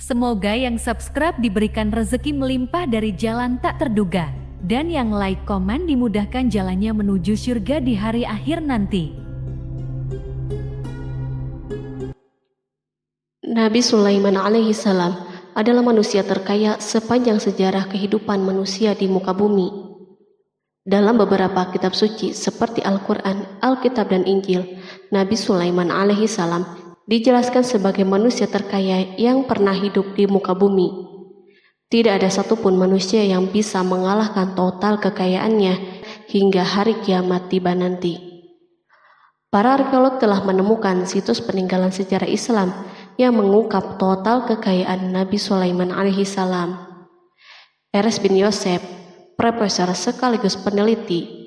Semoga yang subscribe diberikan rezeki melimpah dari jalan tak terduga, dan yang like komen dimudahkan jalannya menuju surga di hari akhir nanti. Nabi Sulaiman alaihi salam adalah manusia terkaya sepanjang sejarah kehidupan manusia di muka bumi. Dalam beberapa kitab suci seperti Al-Quran, Alkitab, dan Injil, Nabi Sulaiman alaihi salam dijelaskan sebagai manusia terkaya yang pernah hidup di muka bumi. Tidak ada satupun manusia yang bisa mengalahkan total kekayaannya hingga hari kiamat tiba nanti. Para arkeolog telah menemukan situs peninggalan sejarah Islam yang mengungkap total kekayaan Nabi Sulaiman alaihi salam. Eres bin Yosef, profesor sekaligus peneliti,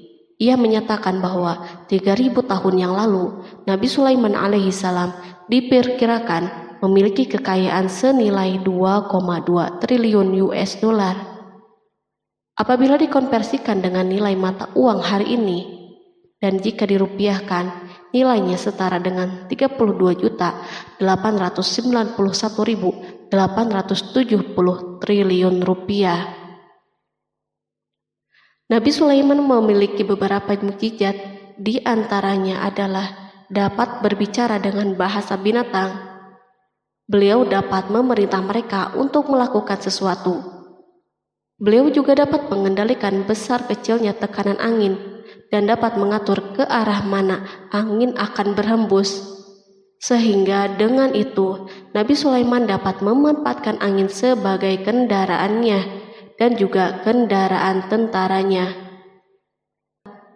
ia menyatakan bahwa 3000 tahun yang lalu Nabi Sulaiman alaihi salam diperkirakan memiliki kekayaan senilai 2,2 triliun US dollar. Apabila dikonversikan dengan nilai mata uang hari ini, dan jika dirupiahkan, nilainya setara dengan 32.891.870 triliun rupiah. Nabi Sulaiman memiliki beberapa mukjizat, di antaranya adalah dapat berbicara dengan bahasa binatang. Beliau dapat memerintah mereka untuk melakukan sesuatu. Beliau juga dapat mengendalikan besar kecilnya tekanan angin dan dapat mengatur ke arah mana angin akan berhembus. Sehingga dengan itu, Nabi Sulaiman dapat memanfaatkan angin sebagai kendaraannya dan juga kendaraan tentaranya.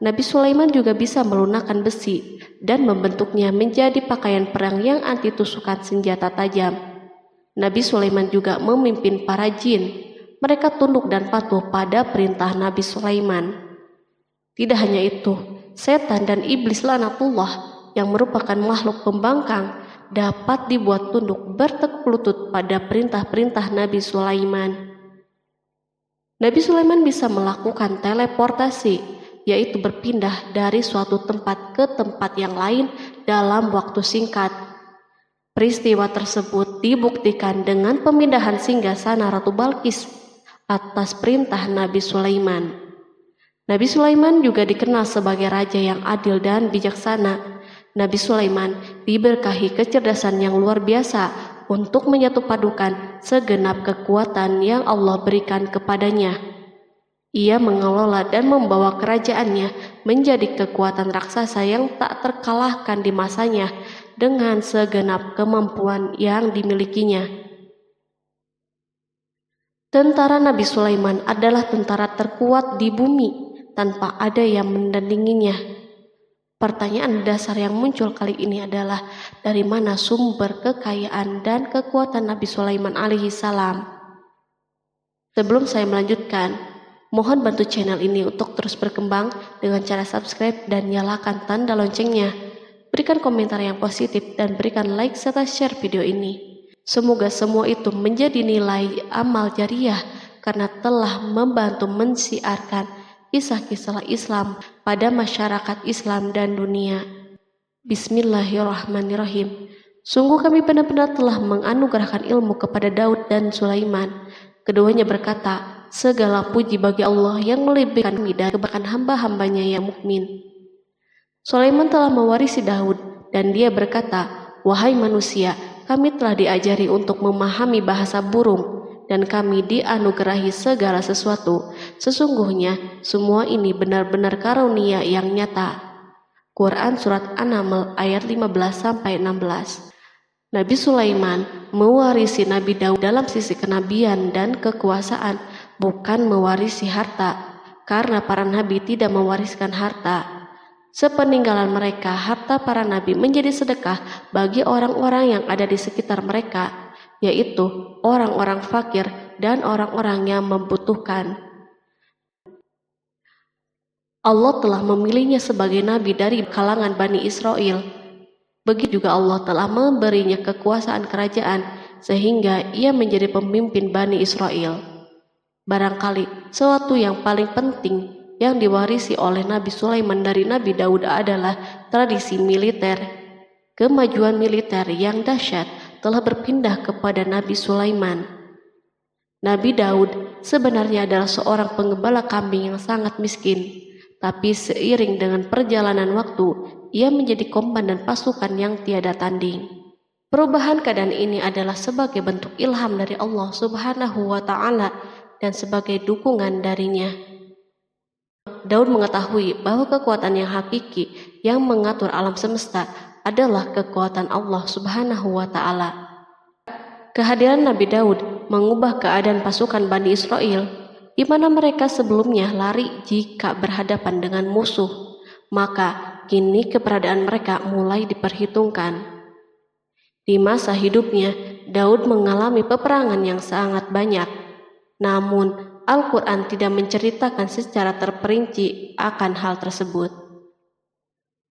Nabi Sulaiman juga bisa melunakkan besi dan membentuknya menjadi pakaian perang yang anti tusukan senjata tajam. Nabi Sulaiman juga memimpin para jin. Mereka tunduk dan patuh pada perintah Nabi Sulaiman. Tidak hanya itu, setan dan iblis laknatullah yang merupakan makhluk pembangkang dapat dibuat tunduk bertekuk lutut pada perintah-perintah Nabi Sulaiman. Nabi Sulaiman bisa melakukan teleportasi, yaitu berpindah dari suatu tempat ke tempat yang lain dalam waktu singkat. Peristiwa tersebut dibuktikan dengan pemindahan singgasana Ratu Balqis atas perintah Nabi Sulaiman. Nabi Sulaiman juga dikenal sebagai raja yang adil dan bijaksana. Nabi Sulaiman diberkahi kecerdasan yang luar biasa untuk menyatupadukan segenap kekuatan yang Allah berikan kepadanya. Ia mengelola dan membawa kerajaannya menjadi kekuatan raksasa yang tak terkalahkan di masanya dengan segenap kemampuan yang dimilikinya. Tentara Nabi Sulaiman adalah tentara terkuat di bumi tanpa ada yang menandinginya. Pertanyaan dasar yang muncul kali ini adalah dari mana sumber kekayaan dan kekuatan Nabi Sulaiman alaihi salam? Sebelum saya melanjutkan, mohon bantu channel ini untuk terus berkembang dengan cara subscribe dan nyalakan tanda loncengnya. Berikan komentar yang positif dan berikan like serta share video ini. Semoga semua itu menjadi nilai amal jariah karena telah membantu mensiarkan kisah-kisah Islam pada masyarakat Islam dan dunia. Bismillahirrahmanirrahim. Sungguh kami benar-benar telah menganugerahkan ilmu kepada Daud dan Sulaiman. Keduanya berkata, segala puji bagi Allah yang melebihkan kami dari kebanyakan hamba-hambanya yang mukmin. Sulaiman telah mewarisi Daud dan dia berkata, wahai manusia, kami telah diajari untuk memahami bahasa burung dan kami dianugerahi segala sesuatu. Sesungguhnya semua ini benar-benar karunia yang nyata. Quran Surat An-Naml ayat 15-16. Nabi Sulaiman mewarisi Nabi Daud dalam sisi kenabian dan kekuasaan, bukan mewarisi harta, karena para nabi tidak mewariskan harta. Sepeninggalan mereka, harta para nabi menjadi sedekah bagi orang-orang yang ada di sekitar mereka, yaitu orang-orang fakir dan orang-orang yang membutuhkan. Allah telah memilihnya sebagai nabi dari kalangan Bani Israel. Begitu juga Allah telah memberinya kekuasaan kerajaan sehingga ia menjadi pemimpin Bani Israel. Barangkali sesuatu yang paling penting yang diwarisi oleh Nabi Sulaiman dari Nabi Daud adalah tradisi militer. Kemajuan militer yang dahsyat telah berpindah kepada Nabi Sulaiman. Nabi Daud sebenarnya adalah seorang penggembala kambing yang sangat miskin, tapi seiring dengan perjalanan waktu, ia menjadi komandan pasukan yang tiada tanding. Perubahan keadaan ini adalah sebagai bentuk ilham dari Allah Subhanahu wa Ta'ala dan sebagai dukungan darinya. Daud mengetahui bahwa kekuatan yang hakiki yang mengatur alam semesta adalah kekuatan Allah Subhanahu wa Ta'ala. Kehadiran Nabi Daud mengubah keadaan pasukan Bani Israel, di mana mereka sebelumnya lari jika berhadapan dengan musuh, maka kini keberadaan mereka mulai diperhitungkan. Di masa hidupnya, Daud mengalami peperangan yang sangat banyak, namun Al-Quran tidak menceritakan secara terperinci akan hal tersebut.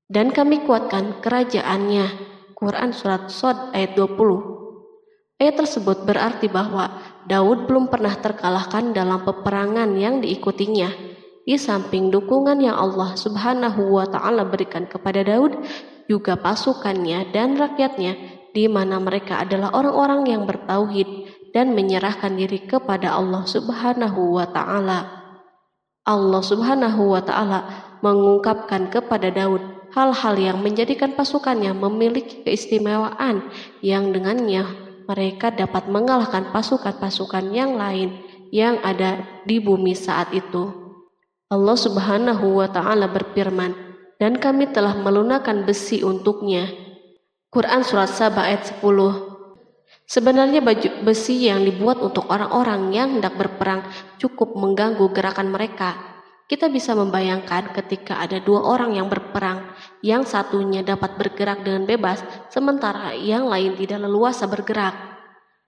Dan kami kuatkan kerajaannya. Quran Surat Shad ayat 20. Ayat tersebut berarti bahwa Daud belum pernah terkalahkan dalam peperangan yang diikutinya. Di samping dukungan yang Allah Subhanahu wa Ta'ala berikan kepada Daud, juga pasukannya dan rakyatnya, di mana mereka adalah orang-orang yang bertauhid dan menyerahkan diri kepada Allah Subhanahu wa Ta'ala. Allah Subhanahu wa Ta'ala mengungkapkan kepada Daud hal-hal yang menjadikan pasukannya memiliki keistimewaan yang dengannya mereka dapat mengalahkan pasukan-pasukan yang lain yang ada di bumi saat itu. Allah Subhanahu wa Ta'ala berfirman, dan kami telah melunakkan besi untuknya. Quran Surat Saba ayat 10. Sebenarnya baju besi yang dibuat untuk orang-orang yang hendak berperang cukup mengganggu gerakan mereka. Kita bisa membayangkan ketika ada dua orang yang berperang, yang satunya dapat bergerak dengan bebas, sementara yang lain tidak leluasa bergerak.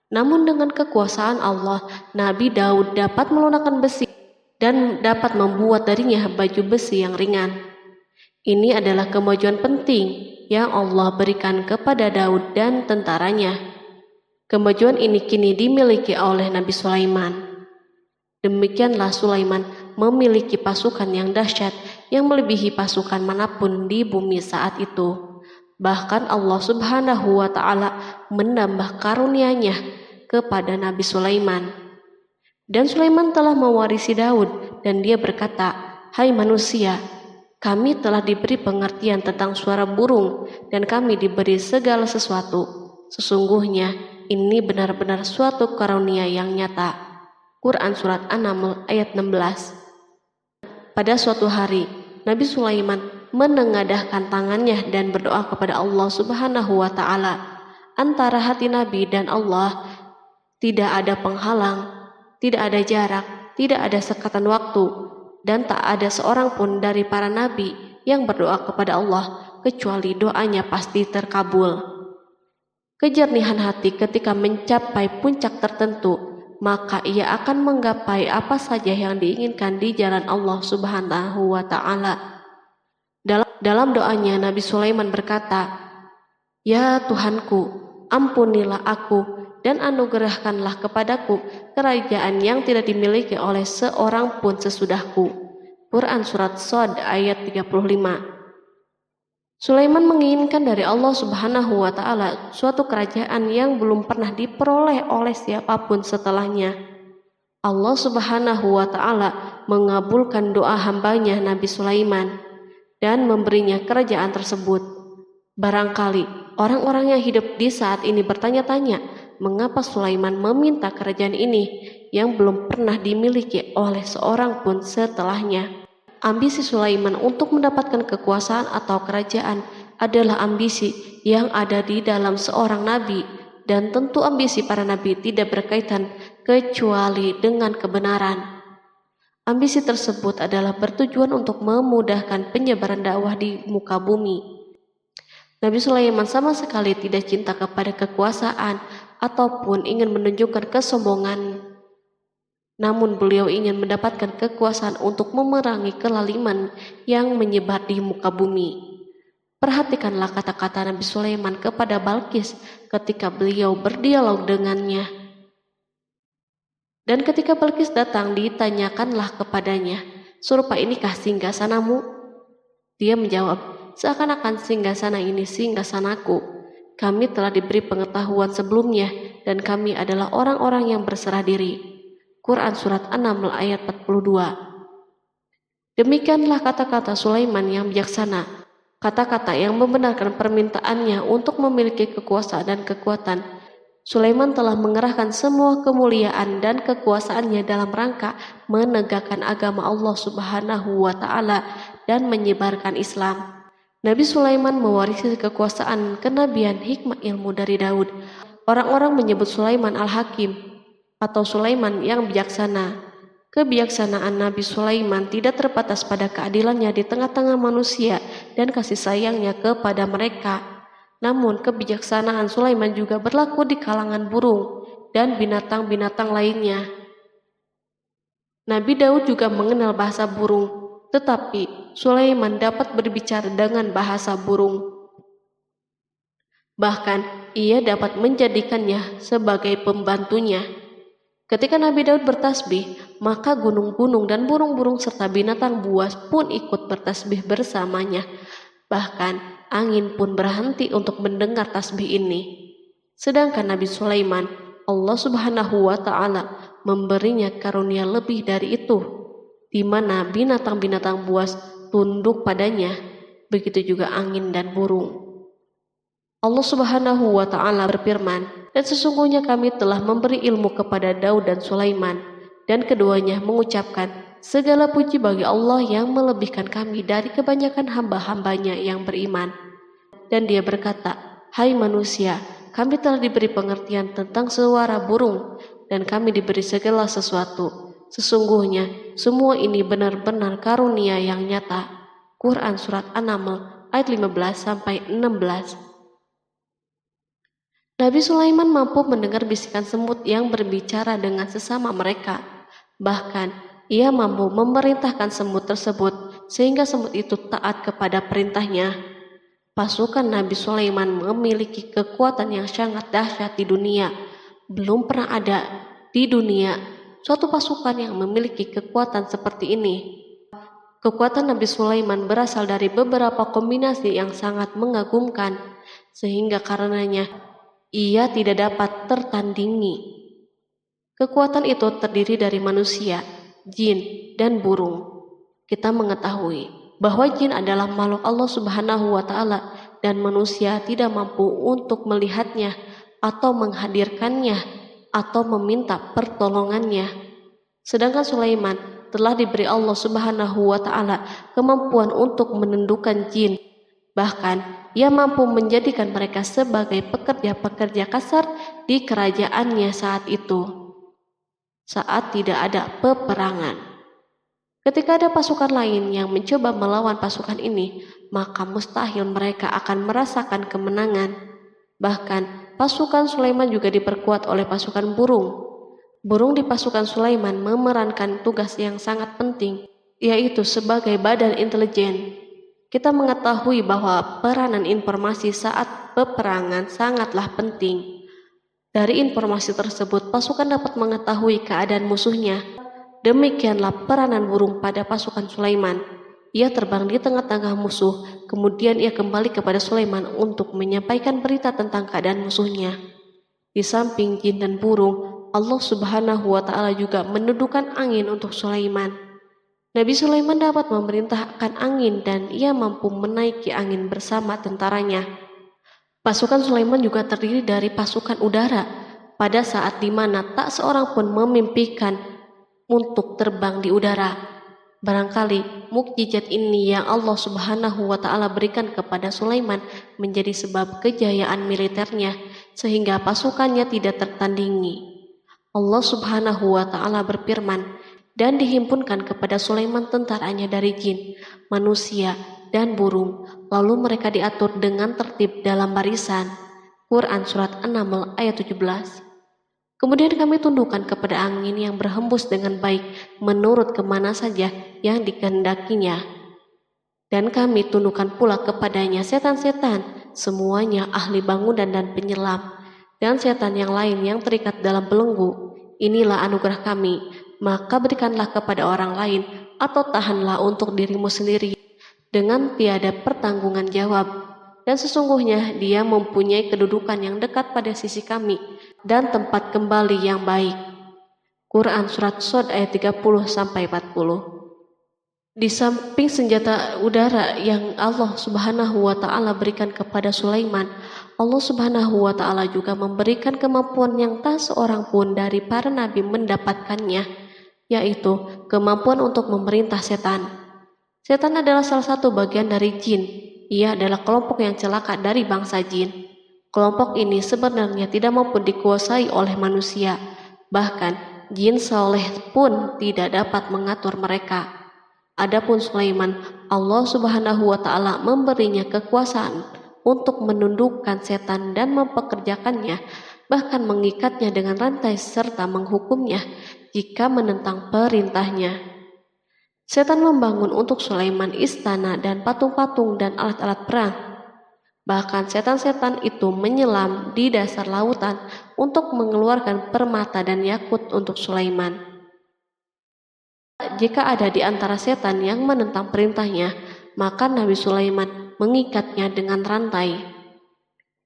Namun dengan kekuasaan Allah, Nabi Daud dapat melunakkan besi dan dapat membuat darinya baju besi yang ringan. Ini adalah kemajuan penting yang Allah berikan kepada Daud dan tentaranya. Kemajuan ini kini dimiliki oleh Nabi Sulaiman. Demikianlah Sulaiman memiliki pasukan yang dahsyat yang melebihi pasukan manapun di bumi saat itu. Bahkan Allah Subhanahu wa Ta'ala menambah karunia-Nya kepada Nabi Sulaiman. Dan Sulaiman telah mewarisi Daud dan dia berkata, "Hai manusia, kami telah diberi pengertian tentang suara burung dan kami diberi segala sesuatu. Sesungguhnya ini benar-benar suatu karunia yang nyata." Quran Surat An-Naml ayat 16. Pada suatu hari, Nabi Sulaiman menengadahkan tangannya dan berdoa kepada Allah Subhanahu wa Ta'ala. Antara hati Nabi dan Allah tidak ada penghalang, tidak ada jarak, tidak ada sekatan waktu, dan tak ada seorang pun dari para nabi yang berdoa kepada Allah kecuali doanya pasti terkabul. Kejernihan hati ketika mencapai puncak tertentu, maka ia akan menggapai apa saja yang diinginkan di jalan Allah Subhanahu wa Ta'ala. Dalam doanya Nabi Sulaiman berkata, "Ya Tuhanku, ampunilah aku dan anugerahkanlah kepadaku kerajaan yang tidak dimiliki oleh seorang pun sesudahku." Quran Surat Shad ayat 35. Sulaiman menginginkan dari Allah Subhanahu wa Ta'ala suatu kerajaan yang belum pernah diperoleh oleh siapapun setelahnya. Allah Subhanahu wa Ta'ala mengabulkan doa hambanya Nabi Sulaiman dan memberinya kerajaan tersebut. Barangkali orang-orang yang hidup di saat ini bertanya-tanya, mengapa Sulaiman meminta kerajaan ini yang belum pernah dimiliki oleh seorang pun setelahnya. Ambisi Sulaiman untuk mendapatkan kekuasaan atau kerajaan adalah ambisi yang ada di dalam seorang nabi, dan tentu ambisi para nabi tidak berkaitan kecuali dengan kebenaran. Ambisi tersebut adalah bertujuan untuk memudahkan penyebaran dakwah di muka bumi. Nabi Sulaiman sama sekali tidak cinta kepada kekuasaan ataupun ingin menunjukkan kesombongan. Namun beliau ingin mendapatkan kekuasaan untuk memerangi kelaliman yang menyebar di muka bumi. Perhatikanlah kata-kata Nabi Sulaiman kepada Balqis ketika beliau berdialog dengannya. Dan ketika Balqis datang, ditanyakanlah kepadanya, "Serupa inikah singgasanamu?" Dia menjawab, "Seakan-akan singgasana ini singgasanaku. kami telah diberi pengetahuan sebelumnya dan kami adalah orang-orang yang berserah diri. Quran Surat An-Naml ayat 42. Demikianlah kata-kata Sulaiman yang bijaksana, kata-kata yang membenarkan permintaannya untuk memiliki kekuasaan dan kekuatan. Sulaiman telah mengerahkan semua kemuliaan dan kekuasaannya dalam rangka menegakkan agama Allah Subhanahu wa Ta'ala dan menyebarkan Islam. Nabi Sulaiman mewarisi kekuasaan, kenabian, hikmah ilmu dari Daud. Orang-orang menyebut Sulaiman Al-Hakim atau Sulaiman yang bijaksana. Kebijaksanaan Nabi Sulaiman tidak terbatas pada keadilannya di tengah-tengah manusia dan kasih sayangnya kepada mereka. Namun kebijaksanaan Sulaiman juga berlaku di kalangan burung dan binatang-binatang lainnya. Nabi Daud juga mengenal bahasa burung, tetapi Sulaiman dapat berbicara dengan bahasa burung. Bahkan ia dapat menjadikannya sebagai pembantunya. Ketika Nabi Daud bertasbih, maka gunung-gunung dan burung-burung serta binatang buas pun ikut bertasbih bersamanya. Bahkan angin pun berhenti untuk mendengar tasbih ini. Sedangkan Nabi Sulaiman, Allah Subhanahu wa Ta'ala memberinya karunia lebih dari itu, di mana binatang-binatang buas tunduk padanya, begitu juga angin dan burung. Allah Subhanahu wa Ta'ala berfirman, dan sesungguhnya kami telah memberi ilmu kepada Daud dan Sulaiman, dan keduanya mengucapkan, segala puji bagi Allah yang melebihkan kami dari kebanyakan hamba-hambanya yang beriman. Dan dia berkata, hai manusia, kami telah diberi pengertian tentang suara burung, dan kami diberi segala sesuatu. Sesungguhnya semua ini benar-benar karunia yang nyata. Quran Surat An-Naml ayat 15-16. Nabi Sulaiman mampu mendengar bisikan semut yang berbicara dengan sesama mereka. Bahkan ia mampu memerintahkan semut tersebut sehingga semut itu taat kepada perintahnya. Pasukan Nabi Sulaiman memiliki kekuatan yang sangat dahsyat di dunia. Belum pernah ada di dunia suatu pasukan yang memiliki kekuatan seperti ini. Kekuatan Nabi Sulaiman berasal dari beberapa kombinasi yang sangat mengagumkan, sehingga karenanya ia tidak dapat tertandingi. Kekuatan itu terdiri dari manusia, jin, dan burung. Kita mengetahui bahwa jin adalah makhluk Allah Subhanahu wa Ta'ala dan manusia tidak mampu untuk melihatnya atau menghadirkannya atau meminta pertolongannya. Sedangkan Sulaiman telah diberi Allah Subhanahu wa Ta'ala kemampuan untuk menundukkan jin. Bahkan ia mampu menjadikan mereka sebagai pekerja-pekerja kasar di kerajaannya saat itu, saat tidak ada peperangan. Ketika ada pasukan lain yang mencoba melawan pasukan ini, maka mustahil mereka akan merasakan kemenangan. Bahkan pasukan Sulaiman juga diperkuat oleh pasukan burung. Burung di pasukan Sulaiman memerankan tugas yang sangat penting, yaitu sebagai badan intelijen. Kita mengetahui bahwa peranan informasi saat peperangan sangatlah penting. Dari informasi tersebut, pasukan dapat mengetahui keadaan musuhnya. Demikianlah peranan burung pada pasukan Sulaiman. Ia terbang di tengah-tengah musuh, kemudian ia kembali kepada Sulaiman untuk menyampaikan berita tentang keadaan musuhnya. Di samping jin dan burung, Allah Subhanahu wa Ta'ala juga menundukkan angin untuk Sulaiman. Nabi Sulaiman dapat memerintahkan angin dan ia mampu menaiki angin bersama tentaranya. Pasukan Sulaiman juga terdiri dari pasukan udara pada saat di mana tak seorang pun memimpikan untuk terbang di udara. Barangkali mukjizat ini yang Allah Subhanahu wa Ta'ala berikan kepada Sulaiman menjadi sebab kejayaan militernya sehingga pasukannya tidak tertandingi. Allah Subhanahu wa Ta'ala berfirman, dan dihimpunkan kepada Sulaiman tentaranya dari jin, manusia, dan burung, lalu mereka diatur dengan tertib dalam barisan. Quran Surat An-Naml ayat 17. Kemudian kami tundukkan kepada angin yang berhembus dengan baik menurut kemana saja yang dikehendakinya. Dan kami tundukkan pula kepadanya setan-setan, semuanya ahli bangunan dan penyelam, dan setan yang lain yang terikat dalam belenggu. Inilah anugerah kami, maka berikanlah kepada orang lain atau tahanlah untuk dirimu sendiri dengan tiada pertanggungan jawab. dan sesungguhnya dia mempunyai kedudukan yang dekat pada sisi kami dan tempat kembali yang baik. Quran Surat Shad ayat 30-40. Di samping senjata udara yang Allah Subhanahu wa Ta'ala berikan kepada Sulaiman, Allah Subhanahu wa Ta'ala juga memberikan kemampuan yang tak seorang pun dari para nabi mendapatkannya, yaitu kemampuan untuk memerintah setan. Setan adalah salah satu bagian dari jin. Ia adalah kelompok yang celaka dari bangsa jin. Kelompok ini sebenarnya tidak mampu dikuasai oleh manusia. Bahkan jin soleh pun tidak dapat mengatur mereka. Adapun Sulaiman, Allah Subhanahu wa Ta'ala memberinya kekuasaan untuk menundukkan setan dan mempekerjakannya, bahkan mengikatnya dengan rantai serta menghukumnya jika menentang perintahnya. Setan membangun untuk Sulaiman istana dan patung-patung dan alat-alat perang. Bahkan setan-setan itu menyelam di dasar lautan untuk mengeluarkan permata dan yakut untuk Sulaiman. Jika ada di antara setan yang menentang perintahnya, maka Nabi Sulaiman mengikatnya dengan rantai.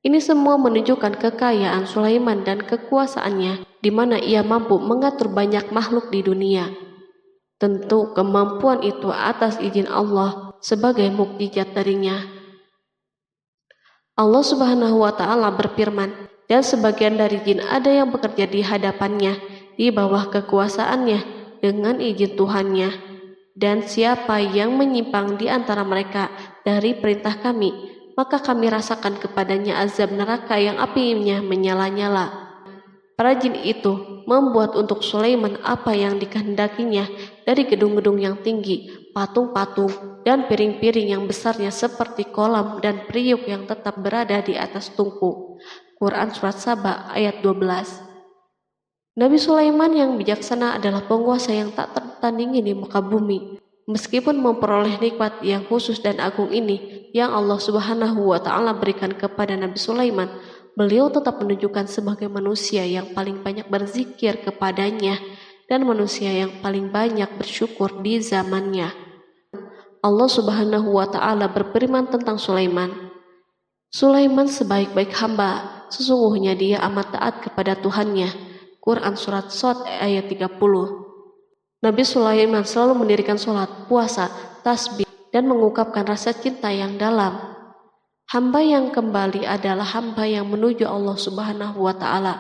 Ini semua menunjukkan kekayaan Sulaiman dan kekuasaannya, di mana ia mampu mengatur banyak makhluk di dunia. Tentu kemampuan itu atas izin Allah sebagai mukjizat darinya. Allah Subhanahu wa Ta'ala berfirman, dan sebagian dari jin ada yang bekerja di hadapannya, di bawah kekuasaannya, dengan izin Tuhannya, dan siapa yang menyimpang di antara mereka dari perintah kami, maka kami rasakan kepadanya azab neraka yang apinya menyala-nyala. Para jin itu membuat untuk Sulaiman apa yang dikehendakinya dari gedung-gedung yang tinggi, patung-patung, dan piring-piring yang besarnya seperti kolam dan periuk yang tetap berada di atas tungku. Quran Surat Saba ayat 12. Nabi Sulaiman yang bijaksana adalah penguasa yang tak tertandingi di muka bumi. Meskipun memperoleh nikmat yang khusus dan agung ini yang Allah Subhanahu wa Ta'ala berikan kepada Nabi Sulaiman, beliau tetap menunjukkan sebagai manusia yang paling banyak berzikir kepadanya dan manusia yang paling banyak bersyukur di zamannya. Allah Subhanahu wa Ta'ala berfirman tentang Sulaiman, Sulaiman sebaik-baik hamba, sesungguhnya dia amat taat kepada Tuhannya. Quran Surat Shad ayat 30. Nabi Sulaiman selalu mendirikan sholat, puasa, tasbih, dan mengungkapkan rasa cinta yang dalam. Hamba yang kembali adalah hamba yang menuju Allah Subhanahu wa Ta'ala.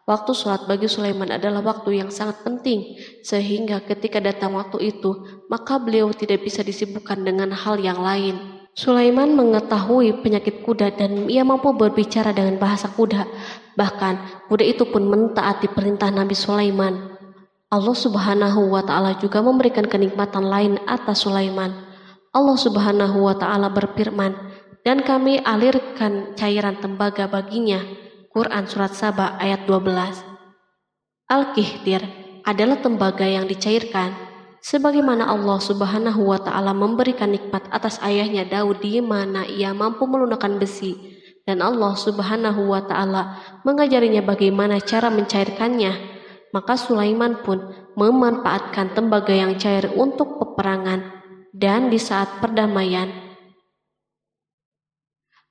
Waktu sholat bagi Sulaiman adalah waktu yang sangat penting, sehingga ketika datang waktu itu, maka beliau tidak bisa disibukkan dengan hal yang lain. Sulaiman mengetahui penyakit kuda dan ia mampu berbicara dengan bahasa kuda. Bahkan kuda itu pun mentaati perintah Nabi Sulaiman. Allah Subhanahu wa Ta'ala juga memberikan kenikmatan lain atas Sulaiman. Allah Subhanahu wa Ta'ala berfirman, dan kami alirkan cairan tembaga baginya. Quran Surat Saba ayat 12. Al-Kihtir adalah tembaga yang dicairkan. Sebagaimana Allah Subhanahu wa Ta'ala memberikan nikmat atas ayahnya Daud di mana ia mampu melunakkan besi, dan Allah Subhanahu wa Ta'ala mengajarinya bagaimana cara mencairkannya, maka Sulaiman pun memanfaatkan tembaga yang cair untuk peperangan dan di saat perdamaian.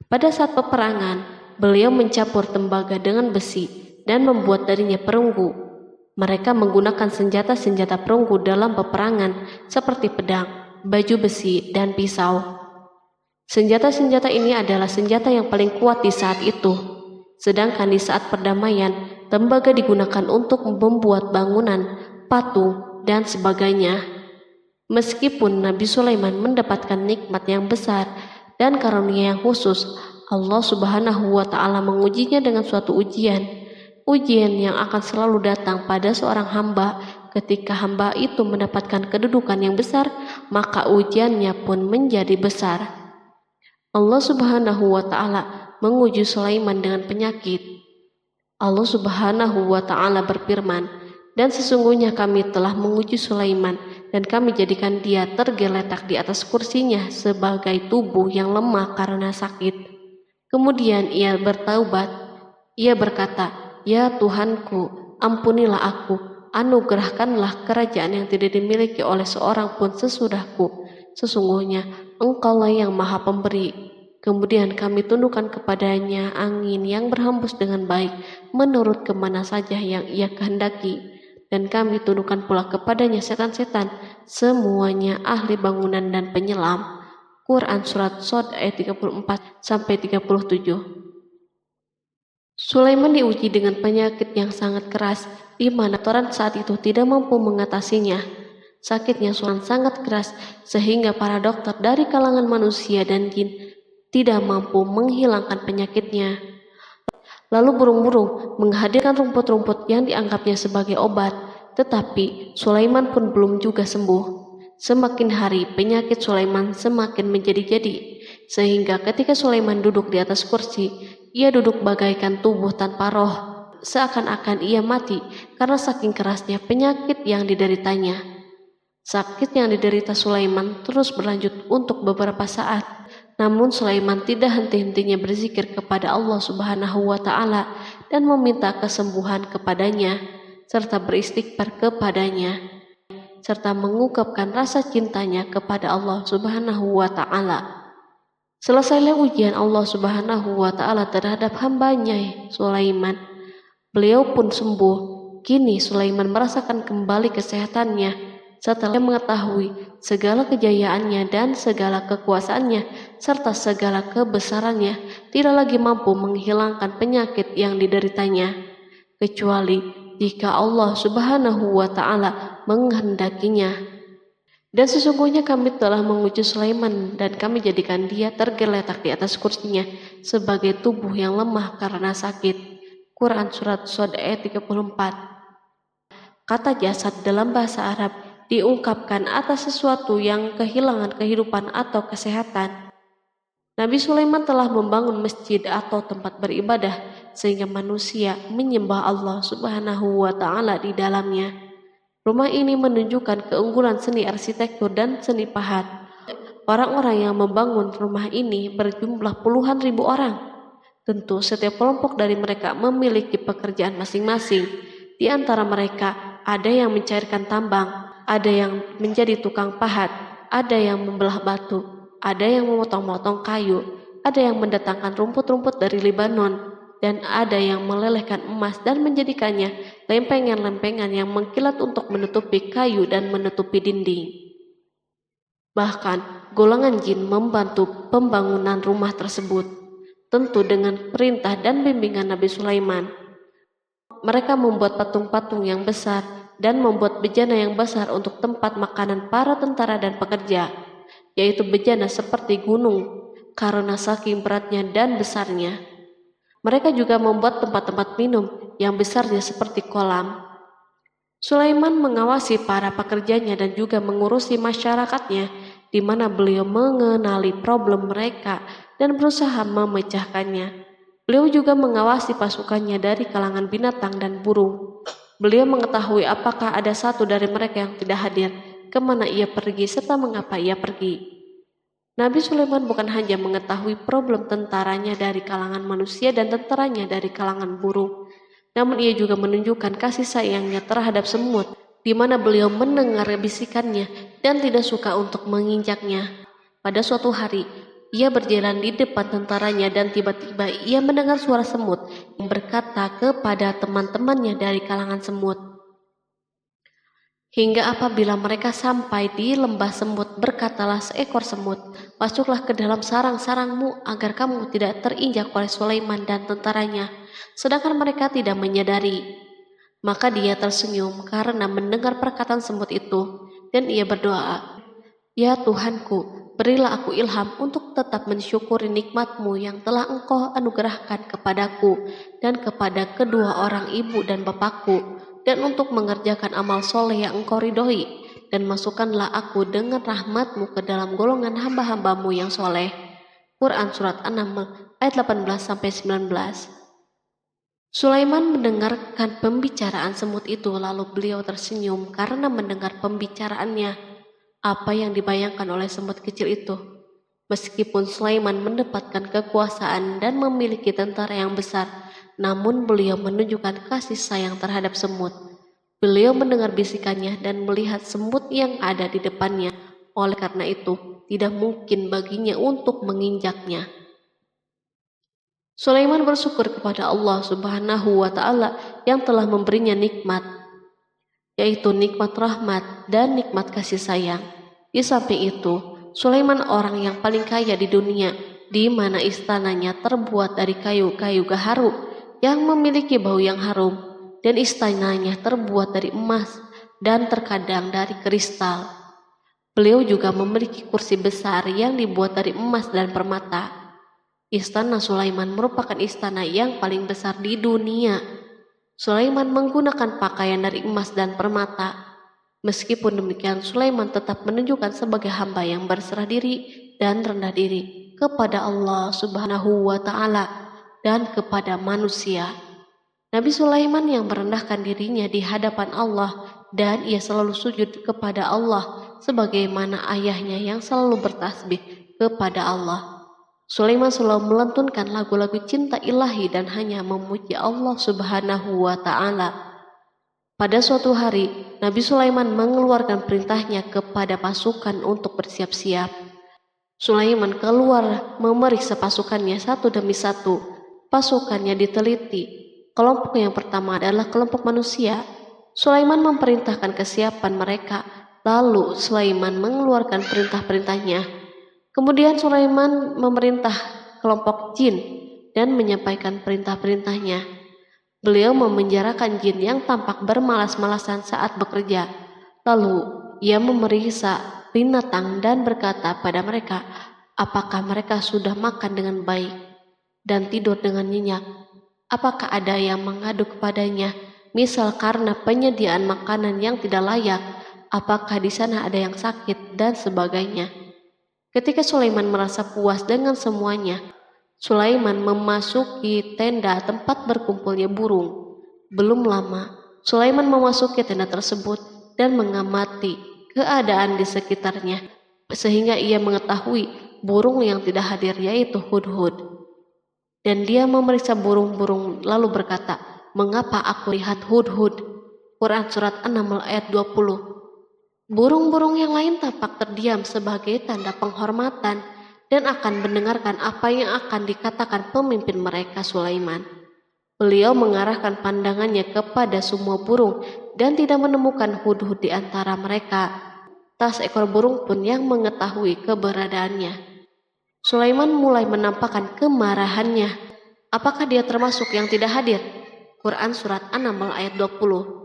Pada saat peperangan, beliau mencampur tembaga dengan besi dan membuat darinya perunggu. Mereka menggunakan senjata-senjata perunggu dalam peperangan seperti pedang, baju besi, dan pisau. Senjata-senjata ini adalah senjata yang paling kuat di saat itu. Sedangkan di saat perdamaian, tembaga digunakan untuk membuat bangunan, patung, dan sebagainya. Meskipun Nabi Sulaiman mendapatkan nikmat yang besar dan karunia yang khusus, Allah Subhanahu wa Ta'ala mengujinya dengan suatu ujian yang akan selalu datang pada seorang hamba. Ketika hamba itu mendapatkan kedudukan yang besar, maka ujiannya pun menjadi besar. Allah Subhanahu wa Ta'ala menguji Sulaiman dengan penyakit. Allah Subhanahu wa Ta'ala berfirman, dan sesungguhnya kami telah menguji Sulaiman dan kami jadikan dia tergeletak di atas kursinya sebagai tubuh yang lemah karena sakit. Kemudian ia bertaubat. Ia berkata, Ya Tuhanku, ampunilah aku, anugerahkanlah kerajaan yang tidak dimiliki oleh seorang pun sesudahku. Sesungguhnya Engkaulah yang Maha Pemberi. Kemudian kami tundukkan kepadanya angin yang berhembus dengan baik menurut kemana saja yang ia kehendaki. Dan kami tundukkan pula kepadanya setan-setan, semuanya ahli bangunan dan penyelam. Quran Surat Shad ayat 34-37. Sulaiman diuji dengan penyakit yang sangat keras, di mana dokter saat itu tidak mampu mengatasinya. Sakitnya Sulaiman sangat keras, sehingga para dokter dari kalangan manusia dan jin tidak mampu menghilangkan penyakitnya. Lalu burung-burung menghadirkan rumput-rumput yang dianggapnya sebagai obat, tetapi Sulaiman pun belum juga sembuh. Semakin hari penyakit Sulaiman semakin menjadi-jadi, sehingga ketika Sulaiman duduk di atas kursi, ia duduk bagaikan tubuh tanpa roh, seakan-akan ia mati karena saking kerasnya penyakit yang dideritanya. Sakit yang diderita Sulaiman terus berlanjut untuk beberapa saat. Namun Sulaiman tidak henti-hentinya berzikir kepada Allah Subhanahu wa Ta'ala dan meminta kesembuhan kepadanya, serta beristighfar kepadanya, serta mengungkapkan rasa cintanya kepada Allah Subhanahu wa Ta'ala. Selesailah ujian Allah Subhanahu wa Ta'ala terhadap hambanya Sulaiman. Beliau pun sembuh. Kini Sulaiman merasakan kembali kesehatannya setelah mengetahui segala kejayaannya dan segala kekuasaannya serta segala kebesarannya tidak lagi mampu menghilangkan penyakit yang dideritanya, kecuali jika Allah Subhanahu wa Ta'ala menghendakinya. Dan sesungguhnya kami telah menguji Sulaiman dan kami jadikan dia tergeletak di atas kursinya sebagai tubuh yang lemah karena sakit. Quran Surat Shad ayat 34. Kata jasad dalam bahasa Arab diungkapkan atas sesuatu yang kehilangan kehidupan atau kesehatan. Nabi Sulaiman telah membangun masjid atau tempat beribadah sehingga manusia menyembah Allah Subhanahu wa Ta'ala di dalamnya. Rumah ini menunjukkan keunggulan seni arsitektur dan seni pahat. Orang-orang yang membangun rumah ini berjumlah puluhan ribu orang. Tentu setiap kelompok dari mereka memiliki pekerjaan masing-masing. Di antara mereka ada yang mencairkan tambang, ada yang menjadi tukang pahat, ada yang membelah batu, ada yang memotong-motong kayu, ada yang mendatangkan rumput-rumput dari Lebanon, dan ada yang melelehkan emas dan menjadikannya lempengan-lempengan yang mengkilat untuk menutupi kayu dan menutupi dinding. Bahkan golongan jin membantu pembangunan rumah tersebut, tentu dengan perintah dan bimbingan Nabi Sulaiman. Mereka membuat patung-patung yang besar dan membuat bejana yang besar untuk tempat makanan para tentara dan pekerja, yaitu bejana seperti gunung karena saking beratnya dan besarnya. Mereka juga membuat tempat-tempat minum yang besarnya seperti kolam. Sulaiman mengawasi para pekerjanya dan juga mengurusi masyarakatnya, di mana beliau mengenali problem mereka dan berusaha memecahkannya. Beliau juga mengawasi pasukannya dari kalangan binatang dan burung. Beliau mengetahui apakah ada satu dari mereka yang tidak hadir, kemana ia pergi, serta mengapa ia pergi. Nabi Sulaiman bukan hanya mengetahui problem tentaranya dari kalangan manusia dan tentaranya dari kalangan burung, namun ia juga menunjukkan kasih sayangnya terhadap semut, di mana beliau mendengar bisikannya dan tidak suka untuk menginjaknya. Pada suatu hari, ia berjalan di depan tentaranya dan tiba-tiba ia mendengar suara semut yang berkata kepada teman-temannya dari kalangan semut. Hingga apabila mereka sampai di lembah semut, berkatalah seekor semut, "Masuklah ke dalam sarang-sarangmu agar kamu tidak terinjak oleh Sulaiman dan tentaranya." Sedangkan mereka tidak menyadari. Maka dia tersenyum karena mendengar perkataan semut itu, dan ia berdoa, "Ya Tuhanku, berilah aku ilham untuk tetap mensyukuri nikmat-Mu yang telah Engkau anugerahkan kepadaku dan kepada kedua orang ibu dan bapakku, dan untuk mengerjakan amal soleh yang Engkau ridhoi, dan masukkanlah aku dengan rahmat-Mu ke dalam golongan hamba-hamba-Mu yang soleh." Quran Surat An-Naml ayat 18-19. Sulaiman mendengarkan pembicaraan semut itu, lalu beliau tersenyum karena mendengar pembicaraannya. Apa yang dibayangkan oleh semut kecil itu? Meskipun Sulaiman mendapatkan kekuasaan dan memiliki tentara yang besar, namun beliau menunjukkan kasih sayang terhadap semut. Beliau mendengar bisikannya dan melihat semut yang ada di depannya. Oleh karena itu, tidak mungkin baginya untuk menginjaknya. Sulaiman bersyukur kepada Allah Subhanahu wa Ta'ala yang telah memberinya nikmat, yaitu nikmat rahmat dan nikmat kasih sayang. Di samping itu, Sulaiman orang yang paling kaya di dunia, di mana istananya terbuat dari kayu-kayu gaharu yang memiliki bau yang harum, dan istananya terbuat dari emas dan terkadang dari kristal. Beliau juga memiliki kursi besar yang dibuat dari emas dan permata. Istana Sulaiman merupakan istana yang paling besar di dunia. Sulaiman menggunakan pakaian dari emas dan permata. Meskipun demikian, Sulaiman tetap menunjukkan sebagai hamba yang berserah diri dan rendah diri kepada Allah Subhanahu wa Ta'ala dan kepada manusia. Nabi Sulaiman yang merendahkan dirinya di hadapan Allah, dan ia selalu sujud kepada Allah sebagaimana ayahnya yang selalu bertasbih kepada Allah. Sulaiman selalu melantunkan lagu-lagu cinta ilahi dan hanya memuji Allah Subhanahu wa Ta'ala. Pada suatu hari, Nabi Sulaiman mengeluarkan perintahnya kepada pasukan untuk bersiap-siap. Sulaiman keluar memeriksa pasukannya satu demi satu. Pasukannya diteliti. Kelompok yang pertama adalah kelompok manusia. Sulaiman memerintahkan kesiapan mereka. Lalu Sulaiman mengeluarkan perintah-perintahnya. Kemudian Sulaiman memerintah kelompok jin dan menyampaikan perintah-perintahnya. Beliau memenjarakan jin yang tampak bermalas-malasan saat bekerja. Lalu ia memeriksa binatang dan berkata pada mereka, apakah mereka sudah makan dengan baik dan tidur dengan nyenyak? Apakah ada yang mengadu kepadanya, misal karena penyediaan makanan yang tidak layak? Apakah di sana ada yang sakit dan sebagainya? Ketika Sulaiman merasa puas dengan semuanya, Sulaiman memasuki tenda tempat berkumpulnya burung. Belum lama, Sulaiman memasuki tenda tersebut dan mengamati keadaan di sekitarnya, sehingga ia mengetahui burung yang tidak hadir yaitu hudhud. Dan dia memeriksa burung-burung lalu berkata, mengapa aku lihat hudhud? Quran Surat An-Naml ayat 20. Burung-burung yang lain tampak terdiam sebagai tanda penghormatan dan akan mendengarkan apa yang akan dikatakan pemimpin mereka Sulaiman. Beliau mengarahkan pandangannya kepada semua burung dan tidak menemukan hudhud di antara mereka. Tak seekor burung pun yang mengetahui keberadaannya. Sulaiman mulai menampakkan kemarahannya. Apakah dia termasuk yang tidak hadir? Quran Surat An-Naml ayat 20.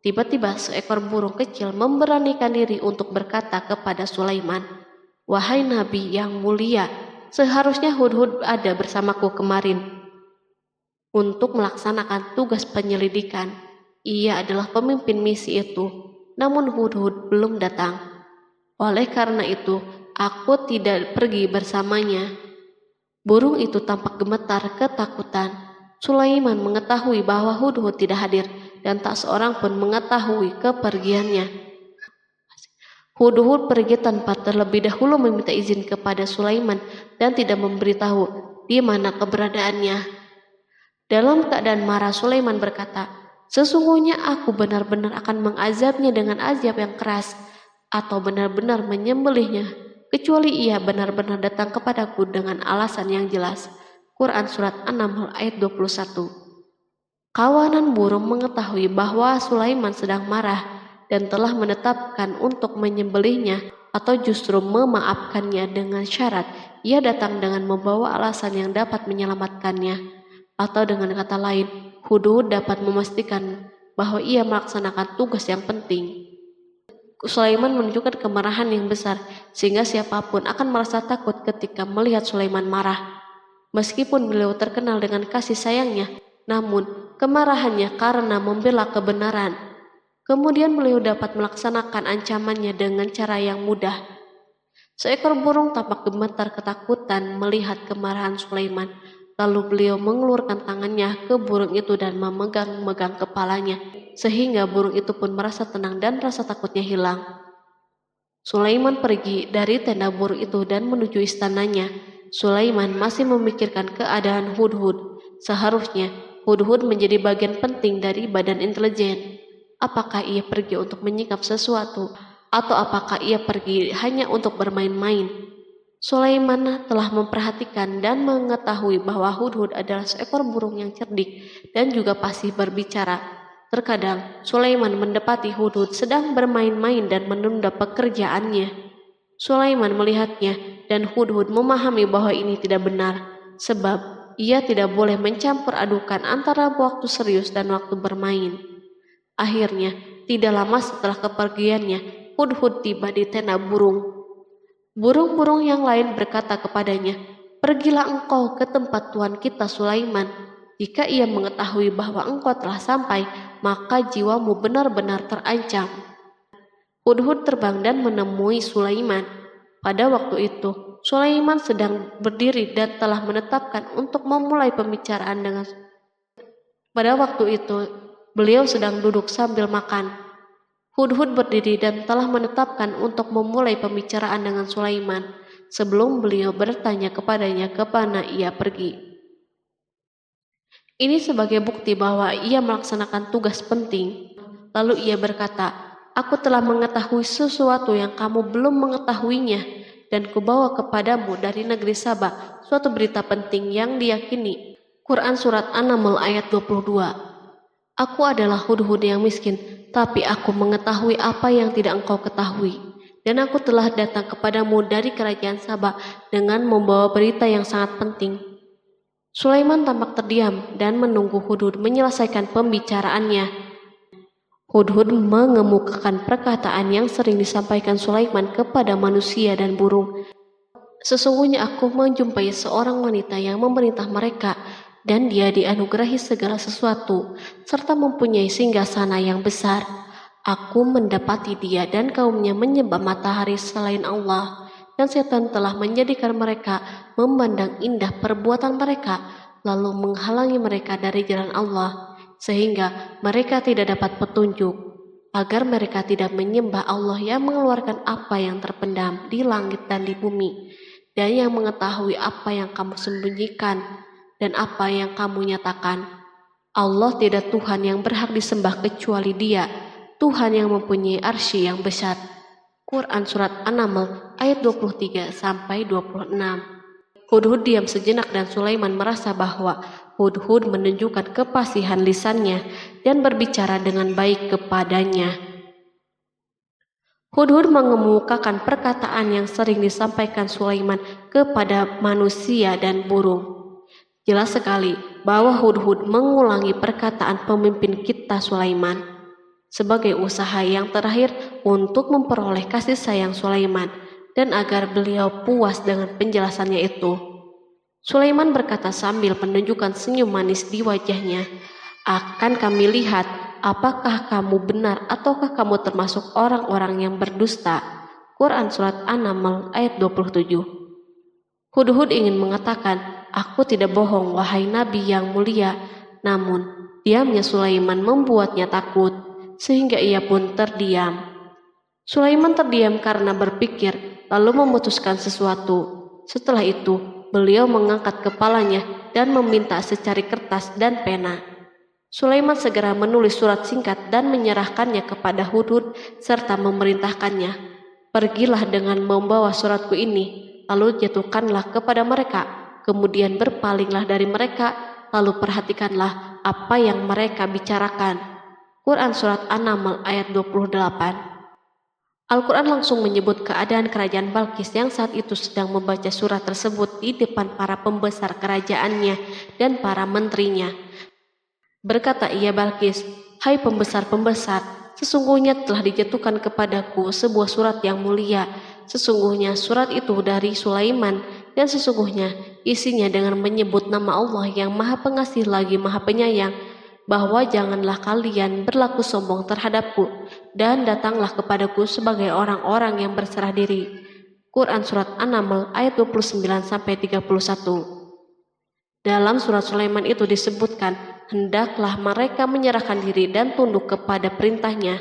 Tiba-tiba seekor burung kecil memberanikan diri untuk berkata kepada Sulaiman, wahai Nabi yang mulia, seharusnya hudhud ada bersamaku kemarin untuk melaksanakan tugas penyelidikan. Ia adalah pemimpin misi itu, namun hudhud belum datang. Oleh karena itu, aku tidak pergi bersamanya. Burung itu tampak gemetar ketakutan. Sulaiman mengetahui bahwa hudhud tidak hadir dan tak seorang pun mengetahui kepergiannya. Hudhud pergi tanpa terlebih dahulu meminta izin kepada Sulaiman dan tidak memberitahu di mana keberadaannya. Dalam keadaan marah, Sulaiman berkata, sesungguhnya aku benar-benar akan mengazabnya dengan azab yang keras atau benar-benar menyembelihnya, kecuali ia benar-benar datang kepadaku dengan alasan yang jelas. Quran Surat An-Naml ayat 21. Kawanan burung mengetahui bahwa Sulaiman sedang marah dan telah menetapkan untuk menyembelihnya atau justru memaafkannya dengan syarat ia datang dengan membawa alasan yang dapat menyelamatkannya. Atau dengan kata lain, hudhud dapat memastikan bahwa ia melaksanakan tugas yang penting. Sulaiman menunjukkan kemarahan yang besar sehingga siapapun akan merasa takut ketika melihat Sulaiman marah. Meskipun beliau terkenal dengan kasih sayangnya, namun kemarahannya karena membela kebenaran. Kemudian beliau dapat melaksanakan ancamannya dengan cara yang mudah. Seekor burung tampak gemetar ketakutan melihat kemarahan Sulaiman. Lalu beliau mengeluarkan tangannya ke burung itu dan memegang-megang kepalanya, sehingga burung itu pun merasa tenang dan rasa takutnya hilang. Sulaiman pergi dari tenda burung itu dan menuju istananya. Sulaiman masih memikirkan keadaan hudhud. Seharusnya hudhud menjadi bagian penting dari badan intelijen. Apakah ia pergi untuk menyingkap sesuatu, atau apakah ia pergi hanya untuk bermain-main? Sulaiman telah memperhatikan dan mengetahui bahwa Hudhud adalah seekor burung yang cerdik dan juga fasih berbicara. Terkadang Sulaiman mendapati Hudhud sedang bermain-main dan menunda pekerjaannya. Sulaiman melihatnya dan Hudhud memahami bahwa ini tidak benar, sebab ia tidak boleh mencampur adukan antara waktu serius dan waktu bermain. Akhirnya, tidak lama setelah kepergiannya, Hudhud tiba di tenda burung. Burung-burung yang lain berkata kepadanya, "Pergilah engkau ke tempat tuan kita Sulaiman. Jika ia mengetahui bahwa engkau telah sampai, maka jiwamu benar-benar terancam." Hudhud terbang dan menemui Sulaiman. Pada waktu itu, Sulaiman sedang berdiri dan telah menetapkan untuk memulai pembicaraan dengan. Pada waktu itu, beliau sedang duduk sambil makan. Hudhud berdiri dan telah menetapkan untuk memulai pembicaraan dengan Sulaiman sebelum beliau bertanya kepadanya kemana ia pergi. Ini sebagai bukti bahwa ia melaksanakan tugas penting. Lalu ia berkata, "Aku telah mengetahui sesuatu yang kamu belum mengetahuinya, dan kubawa kepadamu dari negeri Sabah suatu berita penting yang diyakini." Quran Surat An-Naml ayat 22. Aku adalah Hudhud yang miskin, tapi aku mengetahui apa yang tidak engkau ketahui. Dan aku telah datang kepadamu dari kerajaan Sabah dengan membawa berita yang sangat penting. Sulaiman tampak terdiam dan menunggu Hudhud menyelesaikan pembicaraannya. Hudhud mengemukakan perkataan yang sering disampaikan Sulaiman kepada manusia dan burung. Sesungguhnya aku menjumpai seorang wanita yang memerintah mereka, dan dia dianugerahi segala sesuatu, serta mempunyai singgasana yang besar. Aku mendapati dia dan kaumnya menyembah matahari selain Allah, dan setan telah menjadikan mereka memandang indah perbuatan mereka, lalu menghalangi mereka dari jalan Allah, sehingga mereka tidak dapat petunjuk, agar mereka tidak menyembah Allah yang mengeluarkan apa yang terpendam di langit dan di bumi, dan yang mengetahui apa yang kamu sembunyikan dan apa yang kamu nyatakan. Allah tidak Tuhan yang berhak disembah kecuali Dia, Tuhan yang mempunyai arsy yang besar. Quran Surat An-Naml ayat 23-26. Hudhud diam sejenak dan Sulaiman merasa bahwa Hudhud menunjukkan kefasihan lisannya dan berbicara dengan baik kepadanya. Hudhud mengemukakan perkataan yang sering disampaikan Sulaiman kepada manusia dan burung. Jelas sekali bahwa Hudhud mengulangi perkataan pemimpin kita Sulaiman sebagai usaha yang terakhir untuk memperoleh kasih sayang Sulaiman dan agar beliau puas dengan penjelasannya itu. Sulaiman berkata sambil menunjukkan senyum manis di wajahnya, "Akan kami lihat apakah kamu benar ataukah kamu termasuk orang-orang yang berdusta." Quran Surat An-Naml ayat 27. Hudhud ingin mengatakan, "Aku tidak bohong, wahai Nabi yang mulia." Namun, diamnya Sulaiman membuatnya takut, sehingga ia pun terdiam. Sulaiman terdiam karena berpikir, lalu memutuskan sesuatu. Setelah itu, beliau mengangkat kepalanya dan meminta secari kertas dan pena. Sulaiman segera menulis surat singkat dan menyerahkannya kepada Hudhud serta memerintahkannya, "Pergilah dengan membawa suratku ini, lalu jatuhkanlah kepada mereka, kemudian berpalinglah dari mereka, lalu perhatikanlah apa yang mereka bicarakan." Quran Surat An-Naml ayat 28. Al-Quran langsung menyebut keadaan kerajaan Balqis yang saat itu sedang membaca surat tersebut di depan para pembesar kerajaannya dan para menterinya. Berkata ia Balqis, "Hai pembesar-pembesar, sesungguhnya telah dijatuhkan kepadaku sebuah surat yang mulia. Sesungguhnya surat itu dari Sulaiman, dan sesungguhnya isinya dengan menyebut nama Allah yang Maha Pengasih lagi Maha Penyayang, bahwa janganlah kalian berlaku sombong terhadapku, dan datanglah kepadaku sebagai orang-orang yang berserah diri." Quran Surat An-Naml ayat 29-31. Dalam surat Sulaiman itu disebutkan, hendaklah mereka menyerahkan diri dan tunduk kepada perintahnya.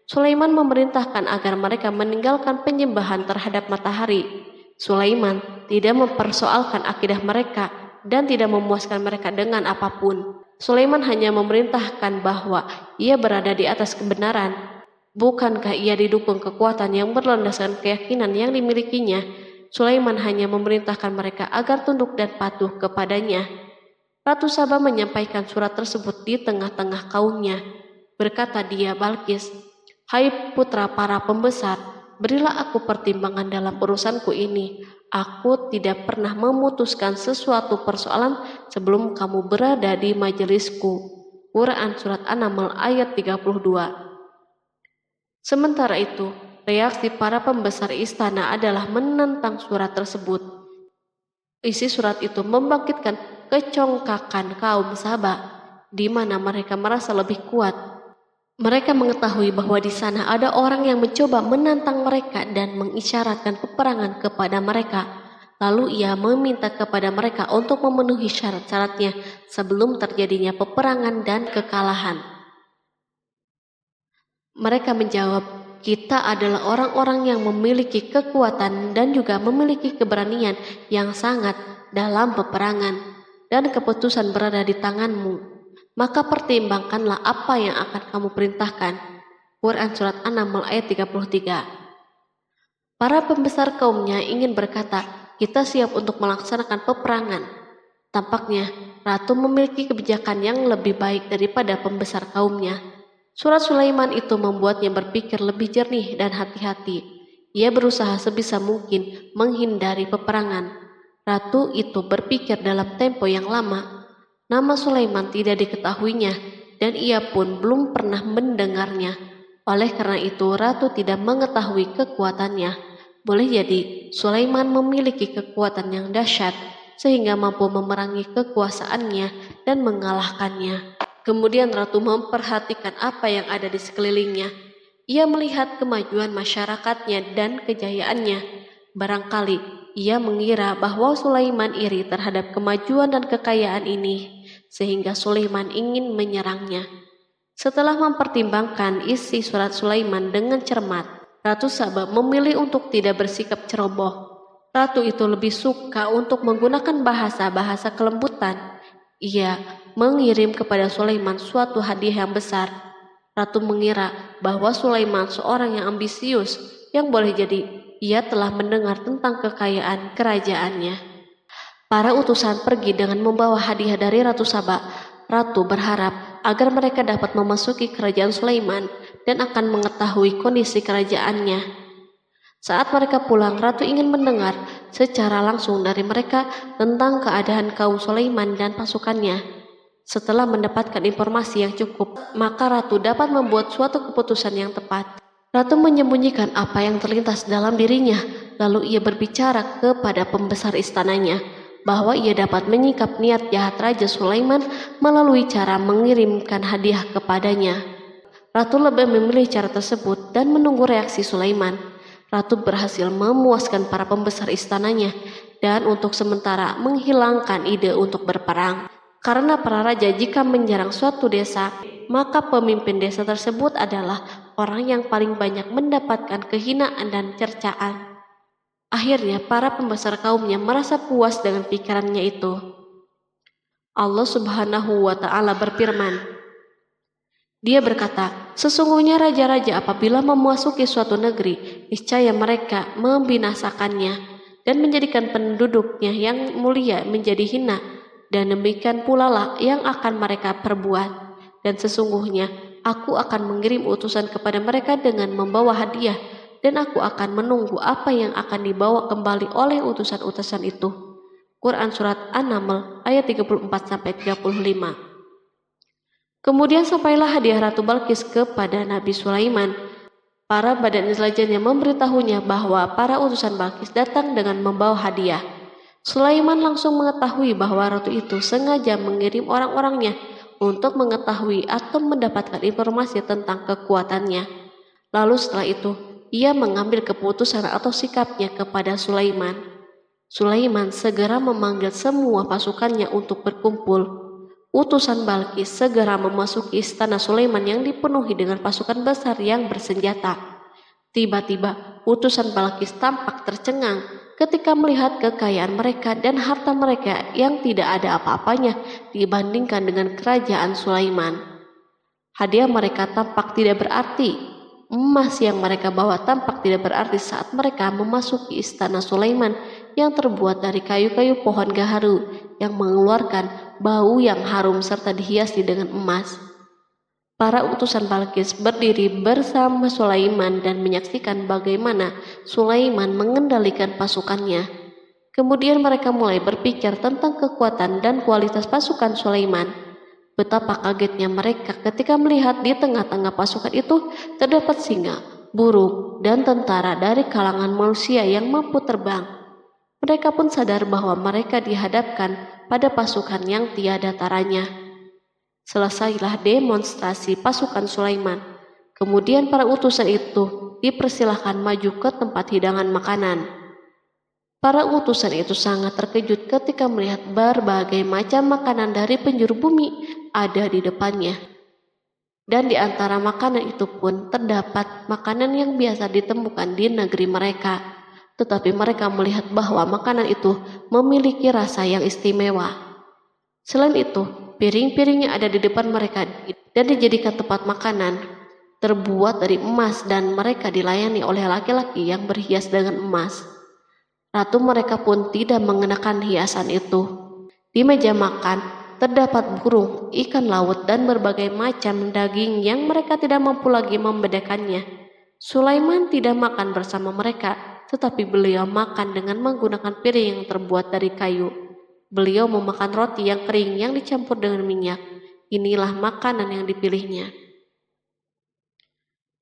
Sulaiman memerintahkan agar mereka meninggalkan penyembahan terhadap matahari. Sulaiman tidak mempersoalkan akidah mereka dan tidak memuaskan mereka dengan apapun. Sulaiman hanya memerintahkan bahwa ia berada di atas kebenaran. Bukankah ia didukung kekuatan yang berlandaskan keyakinan yang dimilikinya? Sulaiman hanya memerintahkan mereka agar tunduk dan patuh kepadanya. Ratu Saba menyampaikan surat tersebut di tengah-tengah kaumnya. Berkata dia, Balkis, "Hai putra para pembesar, berilah aku pertimbangan dalam urusanku ini. Aku tidak pernah memutuskan sesuatu persoalan sebelum kamu berada di majelisku." Quran Surat An-Naml ayat 32. Sementara itu, reaksi para pembesar istana adalah menentang surat tersebut. Isi surat itu membangkitkan kecongkakan kaum Saba, di mana mereka merasa lebih kuat. Mereka mengetahui bahwa di sana ada orang yang mencoba menantang mereka dan mengisyaratkan peperangan kepada mereka. Lalu ia meminta kepada mereka untuk memenuhi syarat-syaratnya sebelum terjadinya peperangan dan kekalahan. Mereka menjawab, "Kita adalah orang-orang yang memiliki kekuatan dan juga memiliki keberanian yang sangat dalam peperangan, dan keputusan berada di tanganmu. Maka pertimbangkanlah apa yang akan kamu perintahkan." Quran Surat An-Naml ayat 33. Para pembesar kaumnya ingin berkata, "Kita siap untuk melaksanakan peperangan." Tampaknya ratu memiliki kebijakan yang lebih baik daripada pembesar kaumnya. Surat Sulaiman itu membuatnya berpikir lebih jernih dan hati-hati. Ia berusaha sebisa mungkin menghindari peperangan. Ratu itu berpikir dalam tempo yang lama. Nama Sulaiman tidak diketahuinya, dan ia pun belum pernah mendengarnya. Oleh karena itu, ratu tidak mengetahui kekuatannya. Boleh jadi Sulaiman memiliki kekuatan yang dahsyat sehingga mampu memerangi kekuasaannya dan mengalahkannya. Kemudian ratu memperhatikan apa yang ada di sekelilingnya. Ia melihat kemajuan masyarakatnya dan kejayaannya. Barangkali ia mengira bahwa Sulaiman iri terhadap kemajuan dan kekayaan ini, sehingga Sulaiman ingin menyerangnya. Setelah mempertimbangkan isi surat Sulaiman dengan cermat, Ratu Saba memilih untuk tidak bersikap ceroboh. Ratu itu lebih suka untuk menggunakan bahasa-bahasa kelembutan. Ia mengirim kepada Sulaiman suatu hadiah yang besar. Ratu mengira bahwa Sulaiman seorang yang ambisius, yang boleh jadi ia telah mendengar tentang kekayaan kerajaannya. Para utusan pergi dengan membawa hadiah dari Ratu Saba. Ratu berharap agar mereka dapat memasuki kerajaan Sulaiman dan akan mengetahui kondisi kerajaannya. Saat mereka pulang, Ratu ingin mendengar secara langsung dari mereka tentang keadaan kaum Sulaiman dan pasukannya. Setelah mendapatkan informasi yang cukup, maka Ratu dapat membuat suatu keputusan yang tepat. Ratu menyembunyikan apa yang terlintas dalam dirinya, lalu ia berbicara kepada pembesar istananya bahwa ia dapat menyingkap niat jahat Raja Sulaiman melalui cara mengirimkan hadiah kepadanya. Ratu lebih memilih cara tersebut dan menunggu reaksi Sulaiman. Ratu berhasil memuaskan para pembesar istananya dan untuk sementara menghilangkan ide untuk berperang. Karena para raja jika menyerang suatu desa, maka pemimpin desa tersebut adalah orang yang paling banyak mendapatkan kehinaan dan cercaan. Akhirnya para pembesar kaumnya merasa puas dengan pikirannya itu. Allah Subhanahu wa Ta'ala berfirman, Dia berkata, "Sesungguhnya raja-raja apabila memasuki suatu negeri, niscaya mereka membinasakannya dan menjadikan penduduknya yang mulia menjadi hina, dan demikian pula lah yang akan mereka perbuat. Dan sesungguhnya aku akan mengirim utusan kepada mereka dengan membawa hadiah, dan aku akan menunggu apa yang akan dibawa kembali oleh utusan-utusan itu." Quran Surat An-Naml ayat 34-35. Kemudian sampailah hadiah Ratu Balkis kepada Nabi Sulaiman. Para badan intelijennya memberitahunya bahwa para utusan Balkis datang dengan membawa hadiah. Sulaiman langsung mengetahui bahwa ratu itu sengaja mengirim orang-orangnya untuk mengetahui atau mendapatkan informasi tentang kekuatannya. Lalu setelah itu, ia mengambil keputusan atau sikapnya kepada Sulaiman. Sulaiman segera memanggil semua pasukannya untuk berkumpul. Utusan Balkis segera memasuki istana Sulaiman yang dipenuhi dengan pasukan besar yang bersenjata. Tiba-tiba, utusan Balkis tampak tercengang ketika melihat kekayaan mereka dan harta mereka yang tidak ada apa-apanya dibandingkan dengan kerajaan Sulaiman. Hadiah mereka tampak tidak berarti. Emas yang mereka bawa tampak tidak berarti saat mereka memasuki istana Sulaiman yang terbuat dari kayu-kayu pohon gaharu yang mengeluarkan bau yang harum serta dihiasi dengan emas. Para utusan Balkis berdiri bersama Sulaiman dan menyaksikan bagaimana Sulaiman mengendalikan pasukannya. Kemudian mereka mulai berpikir tentang kekuatan dan kualitas pasukan Sulaiman. Betapa kagetnya mereka ketika melihat di tengah-tengah pasukan itu terdapat singa, burung, dan tentara dari kalangan manusia yang mampu terbang. Mereka pun sadar bahwa mereka dihadapkan pada pasukan yang tiada taranya. Selesailah demonstrasi pasukan Sulaiman. Kemudian para utusan itu dipersilahkan maju ke tempat hidangan makanan. Para utusan itu sangat terkejut ketika melihat berbagai macam makanan dari penjuru bumi ada di depannya. Dan di antara makanan itu pun terdapat makanan yang biasa ditemukan di negeri mereka. Tetapi mereka melihat bahwa makanan itu memiliki rasa yang istimewa. Selain itu, piring-piring yang ada di depan mereka dan dijadikan tempat makanan terbuat dari emas dan mereka dilayani oleh laki-laki yang berhias dengan emas. Ratu mereka pun tidak mengenakan hiasan itu. Di meja makan terdapat burung, ikan laut, dan berbagai macam daging yang mereka tidak mampu lagi membedakannya. Sulaiman tidak makan bersama mereka, tetapi beliau makan dengan menggunakan piring yang terbuat dari kayu. Beliau memakan roti yang kering yang dicampur dengan minyak. Inilah makanan yang dipilihnya.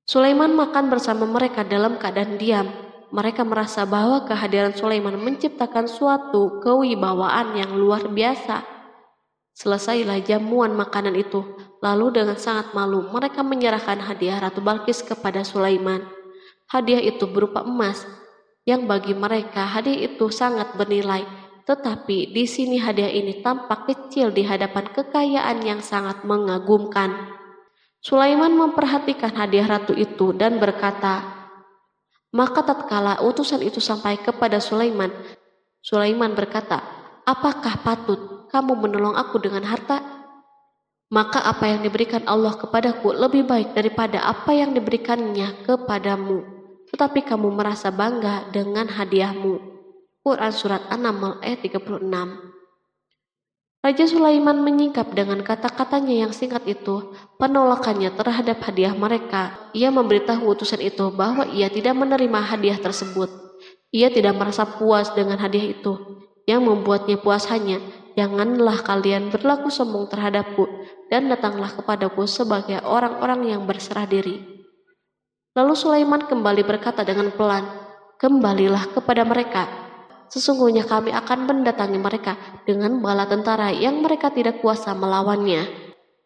Sulaiman makan bersama mereka dalam keadaan diam. Mereka merasa bahwa kehadiran Sulaiman menciptakan suatu kewibawaan yang luar biasa. Selesailah jamuan makanan itu. Lalu dengan sangat malu mereka menyerahkan hadiah Ratu Balkis kepada Sulaiman. Hadiah itu berupa emas, yang bagi mereka hadiah itu sangat bernilai. Tetapi di sini hadiah ini tampak kecil di hadapan kekayaan yang sangat mengagumkan. Sulaiman memperhatikan hadiah ratu itu dan berkata, maka tatkala utusan itu sampai kepada Sulaiman, Sulaiman berkata, apakah patut kamu menolong aku dengan harta? Maka apa yang diberikan Allah kepadaku lebih baik daripada apa yang diberikannya kepadamu. Tetapi kamu merasa bangga dengan hadiahmu. Quran Surat An-Naml ayat 36. Raja Sulaiman menyingkap dengan kata-katanya yang singkat itu penolakannya terhadap hadiah mereka. Ia memberitahu utusan itu bahwa ia tidak menerima hadiah tersebut. Ia tidak merasa puas dengan hadiah itu. Yang membuatnya puas hanya, janganlah kalian berlaku sombong terhadapku dan datanglah kepadaku sebagai orang-orang yang berserah diri. Lalu Sulaiman kembali berkata dengan pelan, kembalilah kepada mereka. Sesungguhnya kami akan mendatangi mereka dengan bala tentara yang mereka tidak kuasa melawannya.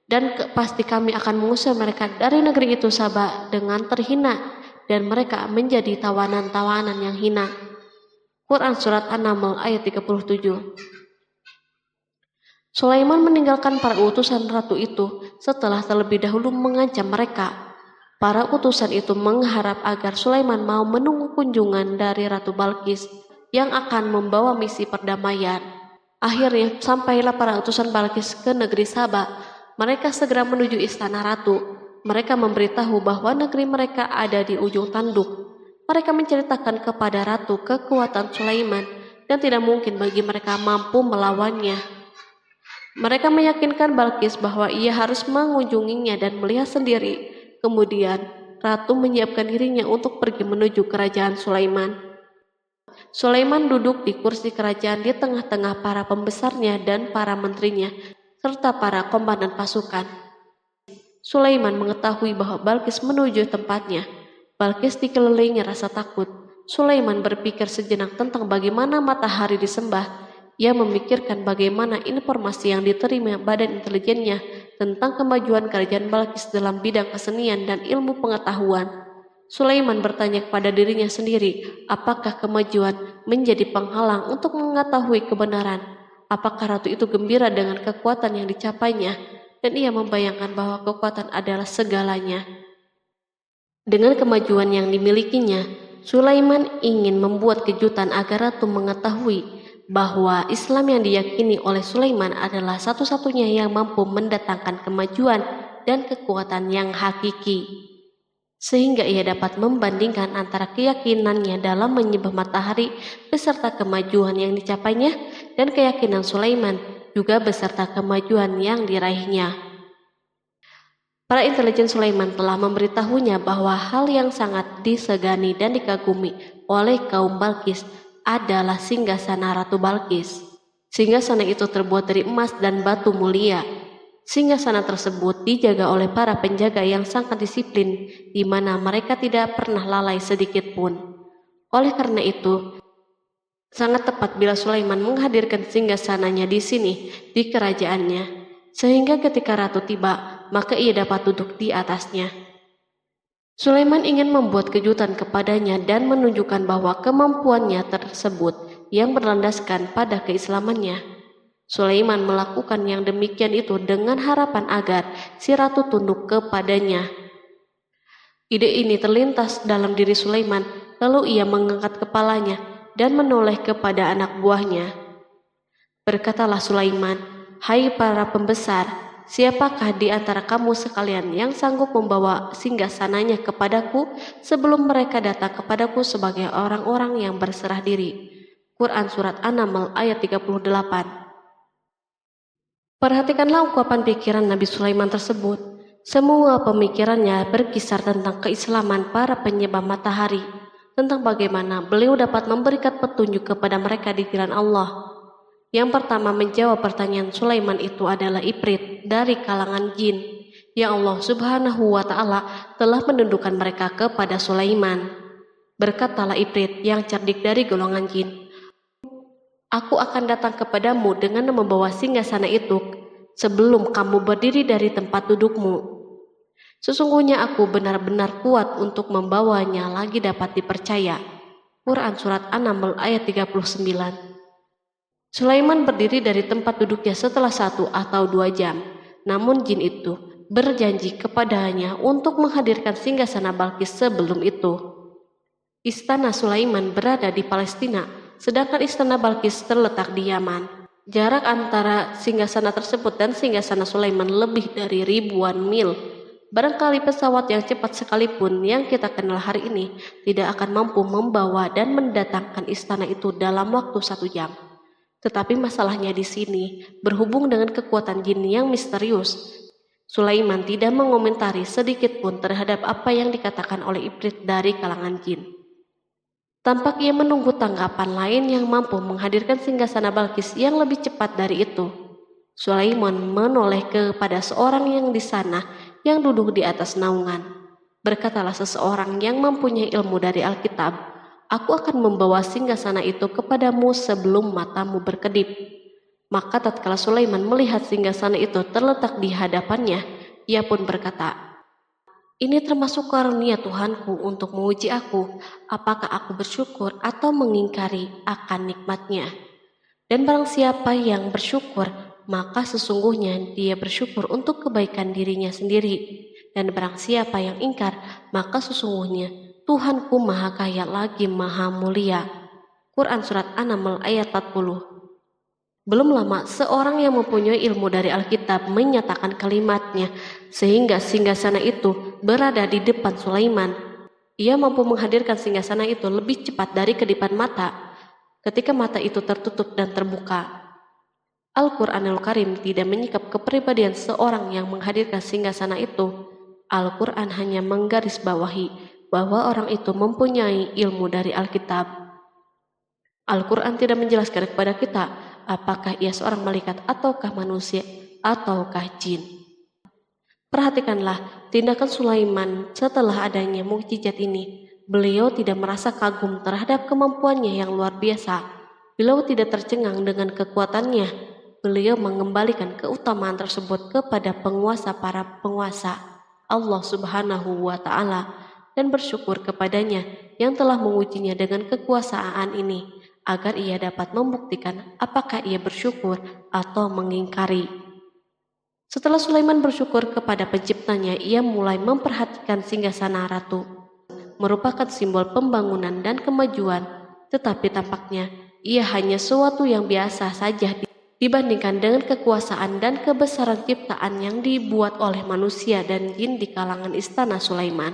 Dan pasti kami akan mengusir mereka dari negeri itu Saba dengan terhina dan mereka menjadi tawanan-tawanan yang hina. Quran Surat An-Naml ayat 37. Sulaiman meninggalkan para utusan ratu itu setelah terlebih dahulu mengancam mereka. Para utusan itu mengharap agar Sulaiman mau menunggu kunjungan dari Ratu Balkis yang akan membawa misi perdamaian. Akhirnya sampailah para utusan Balkis ke negeri Saba. Mereka segera menuju istana ratu. Mereka memberitahu bahwa negeri mereka ada di ujung tanduk. Mereka menceritakan kepada ratu kekuatan Sulaiman dan tidak mungkin bagi mereka mampu melawannya. Mereka meyakinkan Balkis bahwa ia harus mengunjunginya dan melihat sendiri. Kemudian ratu menyiapkan dirinya untuk pergi menuju kerajaan Sulaiman. Sulaiman duduk di kursi kerajaan di tengah-tengah para pembesarnya dan para menterinya, serta para komandan pasukan. Sulaiman mengetahui bahwa Balkis menuju tempatnya. Balkis dikelilingi rasa takut. Sulaiman berpikir sejenak tentang bagaimana matahari disembah. Ia memikirkan bagaimana informasi yang diterima badan intelijennya tentang kemajuan kerajaan Balkis dalam bidang kesenian dan ilmu pengetahuan. Sulaiman bertanya kepada dirinya sendiri, apakah kemajuan menjadi penghalang untuk mengetahui kebenaran? Apakah ratu itu gembira dengan kekuatan yang dicapainya? Dan ia membayangkan bahwa kekuatan adalah segalanya. Dengan kemajuan yang dimilikinya, Sulaiman ingin membuat kejutan agar ratu mengetahui bahwa Islam yang diyakini oleh Sulaiman adalah satu-satunya yang mampu mendatangkan kemajuan dan kekuatan yang hakiki. sehingga ia dapat membandingkan antara keyakinannya dalam menyembah matahari beserta kemajuan yang dicapainya dan keyakinan Sulaiman juga beserta kemajuan yang diraihnya. Para intelijen Sulaiman telah memberitahunya bahwa hal yang sangat disegani dan dikagumi oleh kaum Balkis adalah singgasana Ratu Balkis. Singgasana itu terbuat dari emas dan batu mulia. Singgasana tersebut dijaga oleh para penjaga yang sangat disiplin, di mana mereka tidak pernah lalai sedikit pun. Oleh karena itu, sangat tepat bila Sulaiman menghadirkan singgasananya di sini, di kerajaannya, sehingga ketika ratu tiba, maka ia dapat duduk di atasnya. Sulaiman ingin membuat kejutan kepadanya dan menunjukkan bahwa kemampuannya tersebut yang berlandaskan pada keislamannya. Sulaiman melakukan yang demikian itu dengan harapan agar si ratu tunduk kepadanya. Ide ini terlintas dalam diri Sulaiman, lalu ia mengangkat kepalanya dan menoleh kepada anak buahnya. Berkatalah Sulaiman, "Hai para pembesar, siapakah di antara kamu sekalian yang sanggup membawa singgasananya kepadaku sebelum mereka datang kepadaku sebagai orang-orang yang berserah diri?" Quran Surat An-Naml ayat 38. Perhatikanlah ungkapan pikiran Nabi Sulaiman tersebut. Semua pemikirannya berkisar tentang keislaman para penyembah matahari, tentang bagaimana beliau dapat memberikan petunjuk kepada mereka di jalan Allah. Yang pertama menjawab pertanyaan Sulaiman itu adalah Ifrit dari kalangan jin, yang Allah Subhanahu wa Ta'ala telah menundukkan mereka kepada Sulaiman. Berkatalah Ifrit yang cerdik dari golongan jin, "Aku akan datang kepadamu dengan membawa singgasana itu sebelum kamu berdiri dari tempat dudukmu. Sesungguhnya aku benar-benar kuat untuk membawanya lagi dapat dipercaya." Quran Surat An-Naml ayat 39. Sulaiman berdiri dari tempat duduknya setelah 1 atau 2 jam. Namun jin itu berjanji kepadanya untuk menghadirkan singgasana Balkis sebelum itu. Istana Sulaiman berada di Palestina, sedangkan istana Balkis terletak di Yaman. Jarak antara singgasana tersebut dan singgasana Sulaiman lebih dari ribuan mil. Barangkali pesawat yang cepat sekalipun yang kita kenal hari ini tidak akan mampu membawa dan mendatangkan istana itu dalam waktu 1 jam. Tetapi masalahnya di sini berhubung dengan kekuatan jin yang misterius. Sulaiman tidak mengomentari sedikit pun terhadap apa yang dikatakan oleh Ifrit dari kalangan jin. Tampak ia menunggu tanggapan lain yang mampu menghadirkan singgasana Balkis yang lebih cepat dari itu. Sulaiman menoleh kepada seorang yang di sana yang duduk di atas naungan. Berkatalah seseorang yang mempunyai ilmu dari Alkitab, "Aku akan membawa singgasana itu kepadamu sebelum matamu berkedip." Maka tatkala Sulaiman melihat singgasana itu terletak di hadapannya, ia pun berkata, "Ini termasuk karunia Tuhanku untuk menguji aku, apakah aku bersyukur atau mengingkari akan nikmatnya. Dan barang siapa yang bersyukur, maka sesungguhnya dia bersyukur untuk kebaikan dirinya sendiri. Dan barang siapa yang ingkar, maka sesungguhnya Tuhanku maha kaya lagi maha mulia." Quran Surat An-Naml ayat 40. Belum lama, seorang yang mempunyai ilmu dari Alkitab menyatakan kalimatnya, sehingga singgasana itu berada di depan Sulaiman. Ia mampu menghadirkan singgasana itu lebih cepat dari kedipan mata, ketika mata itu tertutup dan terbuka. Al-Quranul Karim tidak menyikap kepribadian seorang yang menghadirkan singgasana itu. Al-Quran hanya menggarisbawahi bahwa orang itu mempunyai ilmu dari Alkitab. Al-Quran tidak menjelaskan kepada kita apakah ia seorang malaikat ataukah manusia ataukah jin. Perhatikanlah tindakan Sulaiman setelah adanya mukjizat ini. Beliau tidak merasa kagum terhadap kemampuannya yang luar biasa. Beliau tidak tercengang dengan kekuatannya. Beliau mengembalikan keutamaan tersebut kepada penguasa para penguasa, Allah Subhanahu wa Ta'ala, dan bersyukur kepadanya yang telah mengujinya dengan kekuasaan ini, agar ia dapat membuktikan apakah ia bersyukur atau mengingkari. Setelah Sulaiman bersyukur kepada penciptanya, ia mulai memperhatikan singgasana ratu. Merupakan simbol pembangunan dan kemajuan, tetapi tampaknya ia hanya sesuatu yang biasa saja dibandingkan dengan kekuasaan dan kebesaran ciptaan yang dibuat oleh manusia dan jin di kalangan istana Sulaiman.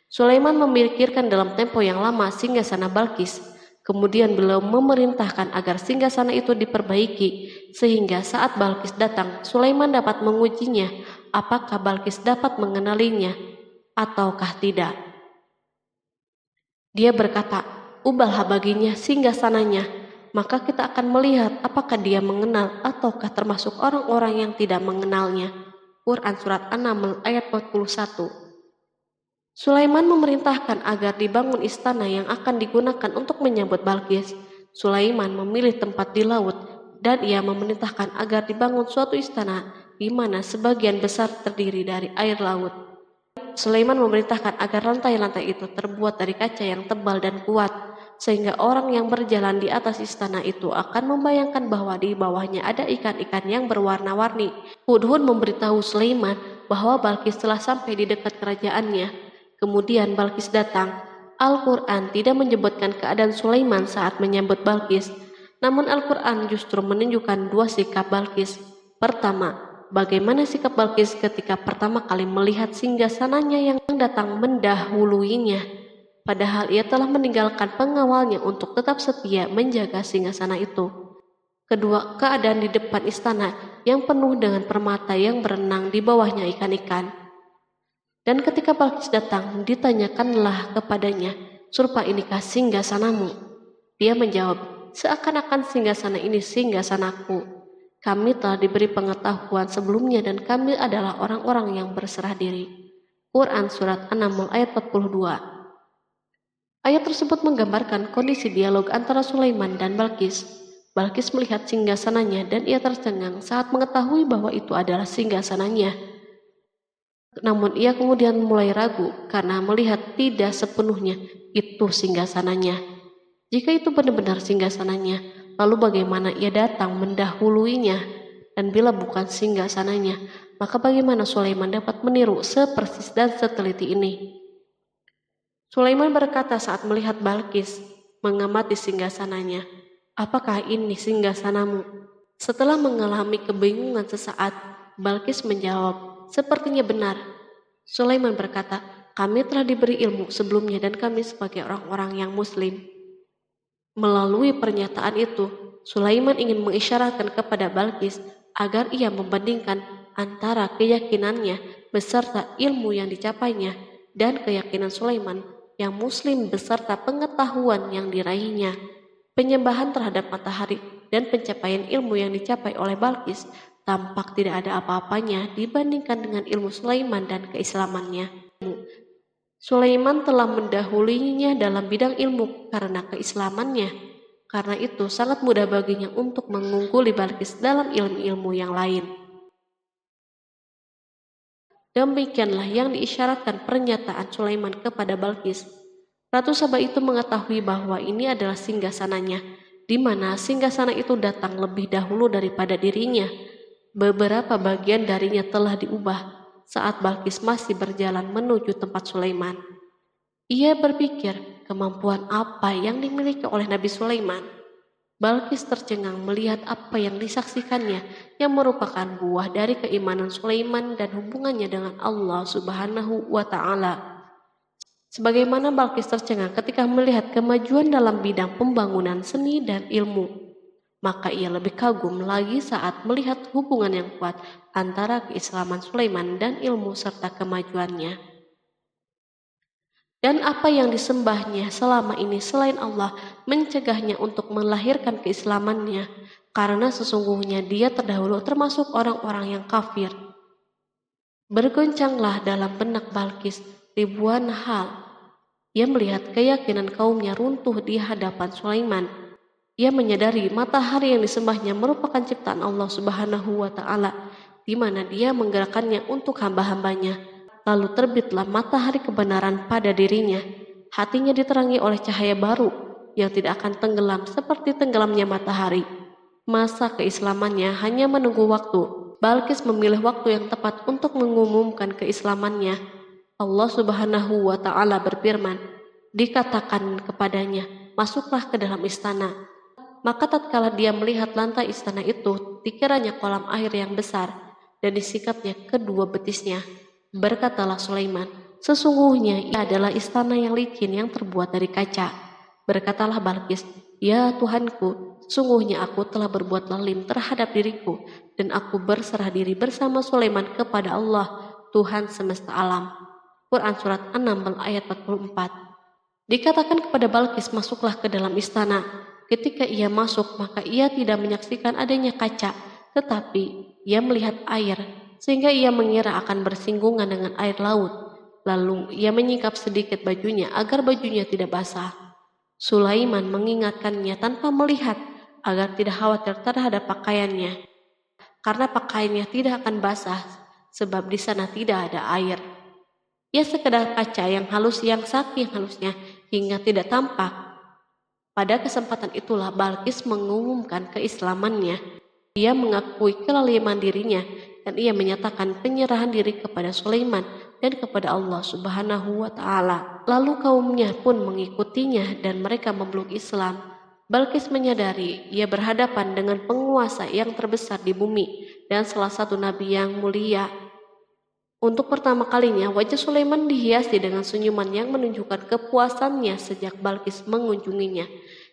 Sulaiman memikirkan dalam tempo yang lama singgasana Balkis. Kemudian beliau memerintahkan agar singgasana itu diperbaiki, sehingga saat Balkis datang, Sulaiman dapat mengujinya apakah Balkis dapat mengenalinya ataukah tidak. Dia berkata, "Ubahlah baginya singgasananya, maka kita akan melihat apakah dia mengenal ataukah termasuk orang-orang yang tidak mengenalnya." Quran Surat An-Naml ayat 41. Sulaiman memerintahkan agar dibangun istana yang akan digunakan untuk menyambut Balkis. Sulaiman memilih tempat di laut, dan ia memerintahkan agar dibangun suatu istana di mana sebagian besar terdiri dari air laut. Sulaiman memerintahkan agar lantai-lantai itu terbuat dari kaca yang tebal dan kuat, sehingga orang yang berjalan di atas istana itu akan membayangkan bahwa di bawahnya ada ikan-ikan yang berwarna-warni. Hudhud memberitahu Sulaiman bahwa Balkis telah sampai di dekat kerajaannya. Kemudian Balkis datang. Al-Quran tidak menyebutkan keadaan Sulaiman saat menyambut Balkis, namun Al-Quran justru menunjukkan dua sikap Balkis. Pertama, bagaimana sikap Balkis ketika pertama kali melihat singgasananya yang datang mendahuluinya, padahal ia telah meninggalkan pengawalnya untuk tetap setia menjaga singgasana itu. Kedua, keadaan di depan istana yang penuh dengan permata yang berenang di bawahnya ikan-ikan. Dan ketika Balkis datang, ditanyakanlah kepadanya, "Surpa inikah singgasanamu?" Dia menjawab, "Seakan-akan singgasana ini singgasanaku. Kami telah diberi pengetahuan sebelumnya dan kami adalah orang-orang yang berserah diri." Quran Surat An-Naml ayat 42. Ayat tersebut menggambarkan kondisi dialog antara Sulaiman dan Balkis. Balkis melihat singgasananya dan ia tercengang saat mengetahui bahwa itu adalah singgasananya. Namun ia kemudian mulai ragu karena melihat tidak sepenuhnya itu singgasananya. Jika itu benar-benar singgasananya, lalu bagaimana ia datang mendahuluinya? Dan bila bukan singgasananya, maka bagaimana Sulaiman dapat meniru sepersis dan seteliti ini? Sulaiman berkata saat melihat Balkis mengamati singgasananya, "Apakah ini singgasanamu?" Setelah mengalami kebingungan sesaat, Balkis menjawab, "Sepertinya benar." Sulaiman berkata, "Kami telah diberi ilmu sebelumnya dan kami sebagai orang-orang yang muslim." Melalui pernyataan itu, Sulaiman ingin mengisyaratkan kepada Balkis agar ia membandingkan antara keyakinannya beserta ilmu yang dicapainya dan keyakinan Sulaiman yang muslim beserta pengetahuan yang diraihnya. Penyembahan terhadap matahari dan pencapaian ilmu yang dicapai oleh Balkis tampak tidak ada apa-apanya dibandingkan dengan ilmu Sulaiman dan keislamannya. Sulaiman telah mendahulinya dalam bidang ilmu karena keislamannya. Karena itu sangat mudah baginya untuk mengungguli Balkis dalam ilmu-ilmu yang lain. Demikianlah yang diisyaratkan pernyataan Sulaiman kepada Balkis. Ratu Saba itu mengetahui bahwa ini adalah singgasananya, di mana singgasana itu datang lebih dahulu daripada dirinya. Beberapa bagian darinya telah diubah saat Balkis masih berjalan menuju tempat Sulaiman. Ia berpikir kemampuan apa yang dimiliki oleh Nabi Sulaiman. Balkis tercengang melihat apa yang disaksikannya yang merupakan buah dari keimanan Sulaiman dan hubungannya dengan Allah Subhanahu wa Ta'ala. Sebagaimana Balkis tercengang ketika melihat kemajuan dalam bidang pembangunan seni dan ilmu, maka ia lebih kagum lagi saat melihat hubungan yang kuat antara keislaman Sulaiman dan ilmu serta kemajuannya. Dan apa yang disembahnya selama ini selain Allah mencegahnya untuk melahirkan keislamannya, karena sesungguhnya dia terdahulu termasuk orang-orang yang kafir. Bergoncanglah dalam benak Balkis ribuan hal. Ia melihat keyakinan kaumnya runtuh di hadapan Sulaiman. Ia menyadari matahari yang disembahnya merupakan ciptaan Allah Subhanahu wa Ta'ala, di mana dia menggerakkannya untuk hamba-hambanya. Lalu terbitlah matahari kebenaran pada dirinya. Hatinya diterangi oleh cahaya baru yang tidak akan tenggelam seperti tenggelamnya matahari. Masa keislamannya hanya menunggu waktu. Balkis memilih waktu yang tepat untuk mengumumkan keislamannya. Allah Subhanahu wa Ta'ala berfirman, dikatakan kepadanya, "Masuklah ke dalam istana." Maka tatkala dia melihat lantai istana itu, dikiranya kolam air yang besar, dan disikapnya kedua betisnya. Berkatalah Sulaiman, Sesungguhnya ia adalah istana yang licin yang terbuat dari kaca. Berkatalah Balqis, "Ya Tuhanku, sesungguhnya aku telah berbuat zalim terhadap diriku, dan aku berserah diri bersama Sulaiman kepada Allah, Tuhan semesta alam." Quran Surat 6 ayat 44. Dikatakan kepada Balqis, masuklah ke dalam istana. Ketika ia masuk, maka ia tidak menyaksikan adanya kaca, tetapi ia melihat air, sehingga ia mengira akan bersinggungan dengan air laut. Lalu ia menyingkap sedikit bajunya agar bajunya tidak basah. Sulaiman mengingatkannya tanpa melihat agar tidak khawatir terhadap pakaiannya, karena pakaiannya tidak akan basah sebab di sana tidak ada air. Ia sekedar kaca yang halus yang saking halusnya hingga tidak tampak. Pada kesempatan itulah Balqis mengumumkan keislamannya. Ia mengakui kelaliman dirinya dan ia menyatakan penyerahan diri kepada Sulaiman dan kepada Allah Subhanahu wa Ta'ala. Lalu kaumnya pun mengikutinya dan mereka memeluk Islam. Balqis menyadari ia berhadapan dengan penguasa yang terbesar di bumi dan salah satu nabi yang mulia. Untuk pertama kalinya wajah Sulaiman dihiasi dengan senyuman yang menunjukkan kepuasannya sejak Balqis mengunjunginya.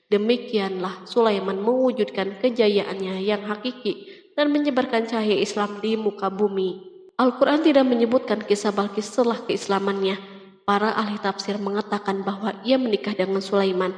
Demikianlah Sulaiman mewujudkan kejayaannya yang hakiki dan menyebarkan cahaya Islam di muka bumi. Al-Quran tidak menyebutkan kisah Balqis setelah keislamannya. Para ahli tafsir mengatakan bahwa ia menikah dengan Sulaiman.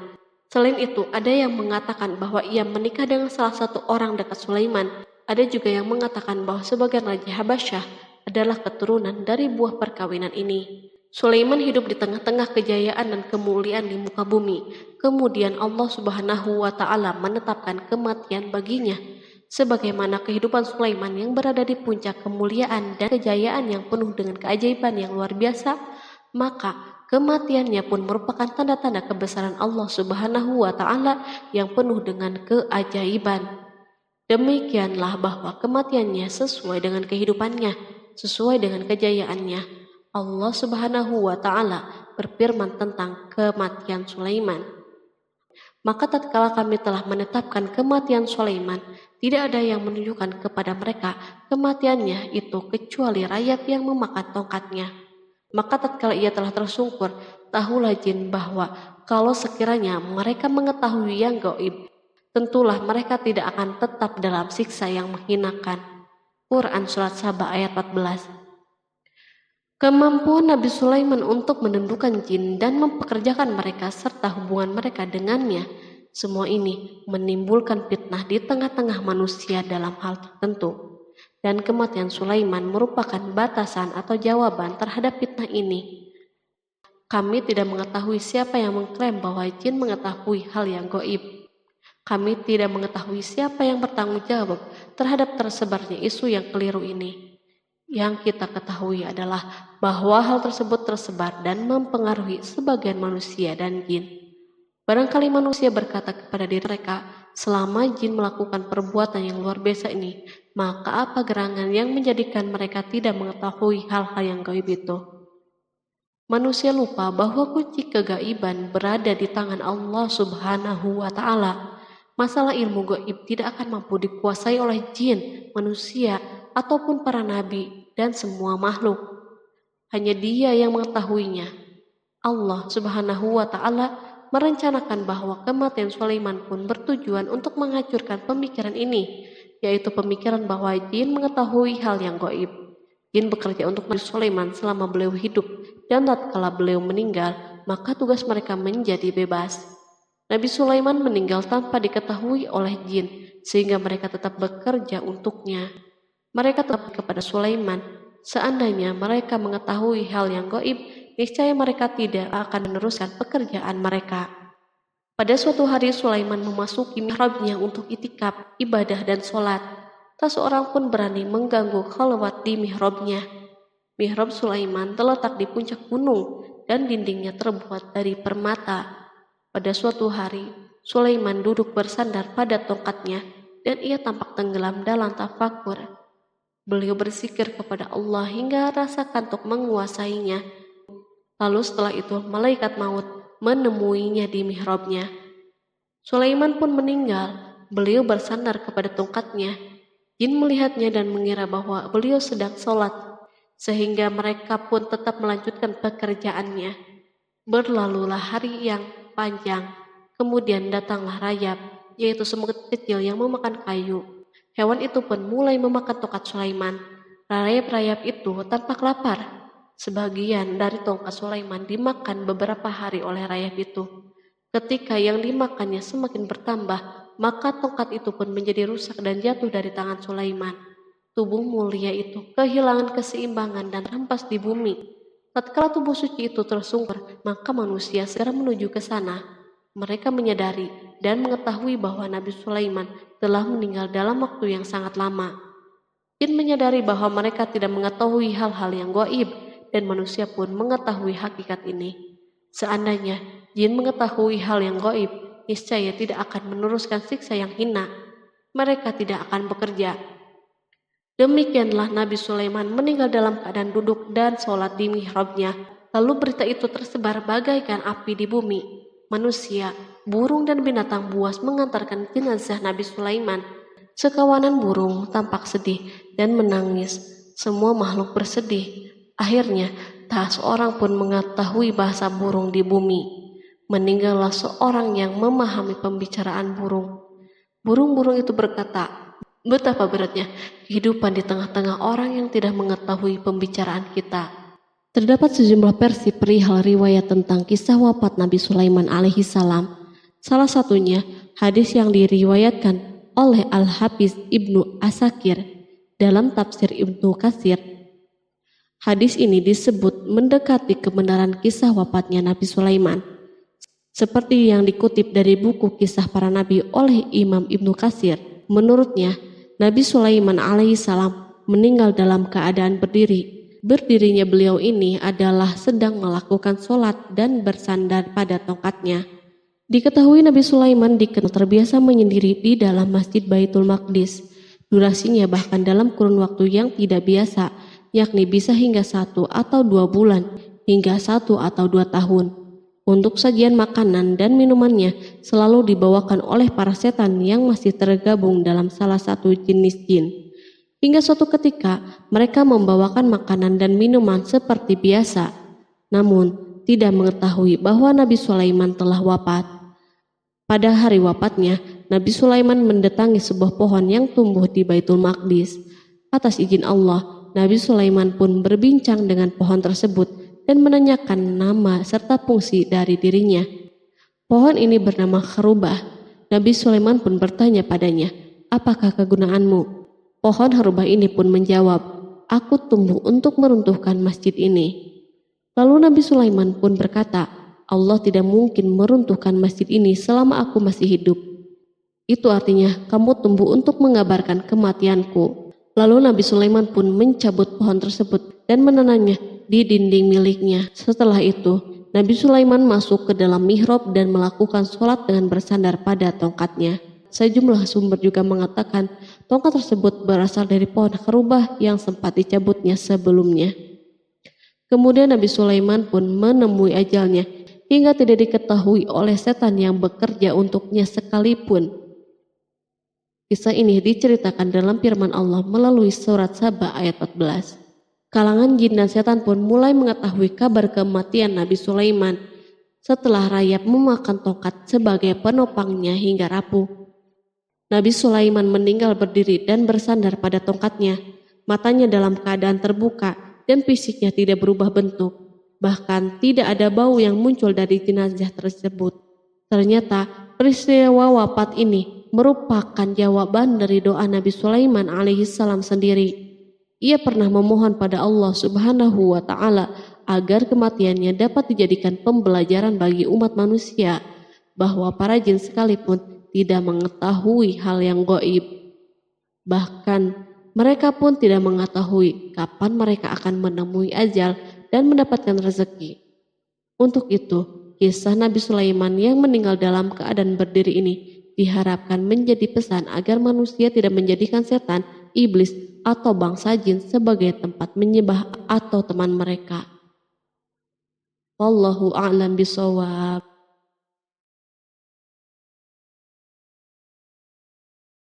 Selain itu, ada yang mengatakan bahwa ia menikah dengan salah satu orang dekat Sulaiman. Ada juga yang mengatakan bahwa sebagian Raja Habasyah adalah keturunan dari buah perkawinan ini. Sulaiman hidup di tengah-tengah kejayaan dan kemuliaan di muka bumi. Kemudian Allah Subhanahu wa Ta'ala menetapkan kematian baginya. Sebagaimana kehidupan Sulaiman yang berada di puncak kemuliaan dan kejayaan yang penuh dengan keajaiban yang luar biasa, maka kematiannya pun merupakan tanda-tanda kebesaran Allah Subhanahu wa Ta'ala yang penuh dengan keajaiban. Demikianlah bahwa kematiannya sesuai dengan kehidupannya, sesuai dengan kejayaannya. Allah Subhanahu wa Ta'ala berfirman tentang kematian Sulaiman. Maka tatkala kami telah menetapkan kematian Sulaiman, tidak ada yang menunjukkan kepada mereka kematiannya itu kecuali rayap yang memakan tongkatnya. Maka tatkala ia telah tersungkur, tahulah jin bahwa kalau sekiranya mereka mengetahui yang gaib, tentulah mereka tidak akan tetap dalam siksa yang menghinakan. Quran Surat Saba ayat 14. Kemampuan Nabi Sulaiman untuk menundukkan jin dan mempekerjakan mereka serta hubungan mereka dengannya, semua ini menimbulkan fitnah di tengah-tengah manusia dalam hal tertentu. Dan kematian Sulaiman merupakan batasan atau jawaban terhadap fitnah ini. Kami tidak mengetahui siapa yang mengklaim bahwa jin mengetahui hal yang gaib. Kami tidak mengetahui siapa yang bertanggung jawab terhadap tersebarnya isu yang keliru ini. Yang kita ketahui adalah bahwa hal tersebut tersebar dan mempengaruhi sebagian manusia dan jin. Barangkali manusia berkata kepada diri mereka, selama jin melakukan perbuatan yang luar biasa ini, maka apa gerangan yang menjadikan mereka tidak mengetahui hal-hal yang gaib itu? Manusia lupa bahwa kunci kegaiban berada di tangan Allah Subhanahu wa Ta'ala. Masalah ilmu gaib tidak akan mampu dikuasai oleh jin, manusia, ataupun para nabi dan semua makhluk. Hanya Dia yang mengetahuinya. Allah Subhanahu wa Ta'ala merencanakan bahwa kematian Sulaiman pun bertujuan untuk menghancurkan pemikiran ini, yaitu pemikiran bahwa jin mengetahui hal yang gaib. Jin bekerja untuk Nabi Sulaiman selama beliau hidup, dan tatkala beliau meninggal, maka tugas mereka menjadi bebas. Nabi Sulaiman meninggal tanpa diketahui oleh jin, sehingga mereka tetap bekerja untuknya. Mereka tetap kepada Sulaiman. Seandainya mereka mengetahui hal yang gaib, niscaya mereka tidak akan meneruskan pekerjaan mereka. Pada suatu hari Sulaiman memasuki mihrabnya untuk itikaf, ibadah dan sholat. Tak seorang pun berani mengganggu khalwat di mihrabnya. Mihrab Sulaiman terletak di puncak gunung dan dindingnya terbuat dari permata. Pada suatu hari, Sulaiman duduk bersandar pada tongkatnya dan ia tampak tenggelam dalam tafakur. Beliau berzikir kepada Allah hingga rasa kantuk menguasainya. Lalu setelah itu malaikat maut menemuinya di mihrabnya. Sulaiman pun meninggal. Beliau bersandar kepada tongkatnya. Jin melihatnya dan mengira bahwa beliau sedang sholat. sehingga mereka pun tetap melanjutkan pekerjaannya. Berlalulah hari yang panjang, kemudian datanglah rayap, yaitu semut kecil yang memakan kayu. Hewan itu pun mulai memakan tongkat Sulaiman. Rayap-rayap itu tampak lapar. Sebagian dari tongkat Sulaiman dimakan beberapa hari oleh rayap itu. Ketika yang dimakannya semakin bertambah, maka tongkat itu pun menjadi rusak dan jatuh dari tangan Sulaiman. Tubuh mulia itu kehilangan keseimbangan dan rampas di bumi. Tatkala tubuh suci itu tersungkur, maka manusia segera menuju ke sana. Mereka menyadari dan mengetahui bahwa Nabi Sulaiman telah meninggal dalam waktu yang sangat lama. Jin menyadari bahwa mereka tidak mengetahui hal-hal yang gaib, dan manusia pun mengetahui hakikat ini. Seandainya jin mengetahui hal yang gaib, niscaya tidak akan meneruskan siksa yang hina. Mereka tidak akan bekerja. Demikianlah Nabi Sulaiman meninggal dalam keadaan duduk dan sholat di mihrabnya. Lalu berita itu tersebar bagaikan api di bumi. Manusia, burung dan binatang buas mengantarkan jenazah Nabi Sulaiman. Sekawanan burung tampak sedih dan menangis. Semua makhluk bersedih. Akhirnya, tak seorang pun mengetahui bahasa burung di bumi. Meninggallah seorang yang memahami pembicaraan burung. Burung-burung itu berkata, "Betapa beratnya kehidupan di tengah-tengah orang yang tidak mengetahui pembicaraan kita." Terdapat sejumlah versi perihal riwayat tentang kisah wafat Nabi Sulaiman alaihi salam. Salah satunya hadis yang diriwayatkan oleh Al-Hafiz Ibnu Asakir dalam tafsir Ibnu Katsir. Hadis ini disebut mendekati kebenaran kisah wafatnya Nabi Sulaiman. Seperti yang dikutip dari buku Kisah Para Nabi oleh Imam Ibnu Katsir, menurutnya Nabi Sulaiman alaihi salam meninggal dalam keadaan berdiri. Berdirinya beliau ini adalah sedang melakukan sholat dan bersandar pada tongkatnya. Diketahui Nabi Sulaiman dikenal terbiasa menyendiri di dalam Masjid Baitul Maqdis. Durasinya bahkan dalam kurun waktu yang tidak biasa, yakni bisa hingga 1 atau 2 bulan, hingga 1 atau 2 tahun. Untuk sajian makanan dan minumannya selalu dibawakan oleh para setan yang masih tergabung dalam salah satu jenis jin. Hingga suatu ketika mereka membawakan makanan dan minuman seperti biasa, namun tidak mengetahui bahwa Nabi Sulaiman telah wafat. Pada hari wafatnya, Nabi Sulaiman mendatangi sebuah pohon yang tumbuh di Baitul Maqdis. Atas izin Allah, Nabi Sulaiman pun berbincang dengan pohon tersebut dan menanyakan nama serta fungsi dari dirinya. Pohon ini bernama Kharubah. Nabi Sulaiman pun bertanya padanya, "Apakah kegunaanmu?" Pohon Kharubah ini pun menjawab, "Aku tumbuh untuk meruntuhkan masjid ini." Lalu Nabi Sulaiman pun berkata, "Allah tidak mungkin meruntuhkan masjid ini selama aku masih hidup. Itu artinya kamu tumbuh untuk mengabarkan kematianku." Lalu Nabi Sulaiman pun mencabut pohon tersebut dan menanamnya di dinding miliknya. Setelah itu, Nabi Sulaiman masuk ke dalam mihrab dan melakukan sholat dengan bersandar pada tongkatnya. Sejumlah sumber juga mengatakan tongkat tersebut berasal dari pohon Kharubah yang sempat dicabutnya sebelumnya. Kemudian Nabi Sulaiman pun menemui ajalnya hingga tidak diketahui oleh setan yang bekerja untuknya sekalipun. Kisah ini diceritakan dalam firman Allah melalui surat Saba ayat 14. Kalangan jin dan setan pun mulai mengetahui kabar kematian Nabi Sulaiman setelah rayap memakan tongkat sebagai penopangnya hingga rapuh. Nabi Sulaiman meninggal berdiri dan bersandar pada tongkatnya. Matanya dalam keadaan terbuka dan fisiknya tidak berubah bentuk. Bahkan tidak ada bau yang muncul dari jenazah tersebut. Ternyata peristiwa wafat ini merupakan jawaban dari doa Nabi Sulaiman alaihi salam sendiri. Ia pernah memohon pada Allah Subhanahu wa Ta'ala agar kematiannya dapat dijadikan pembelajaran bagi umat manusia, bahwa para jin sekalipun tidak mengetahui hal yang gaib. Bahkan mereka pun tidak mengetahui kapan mereka akan menemui ajal dan mendapatkan rezeki. Untuk itu, kisah Nabi Sulaiman yang meninggal dalam keadaan berdiri ini diharapkan menjadi pesan agar manusia tidak menjadikan setan, iblis, atau bangsa jin sebagai tempat menyembah atau teman mereka. Wallahu a'lam bishawab.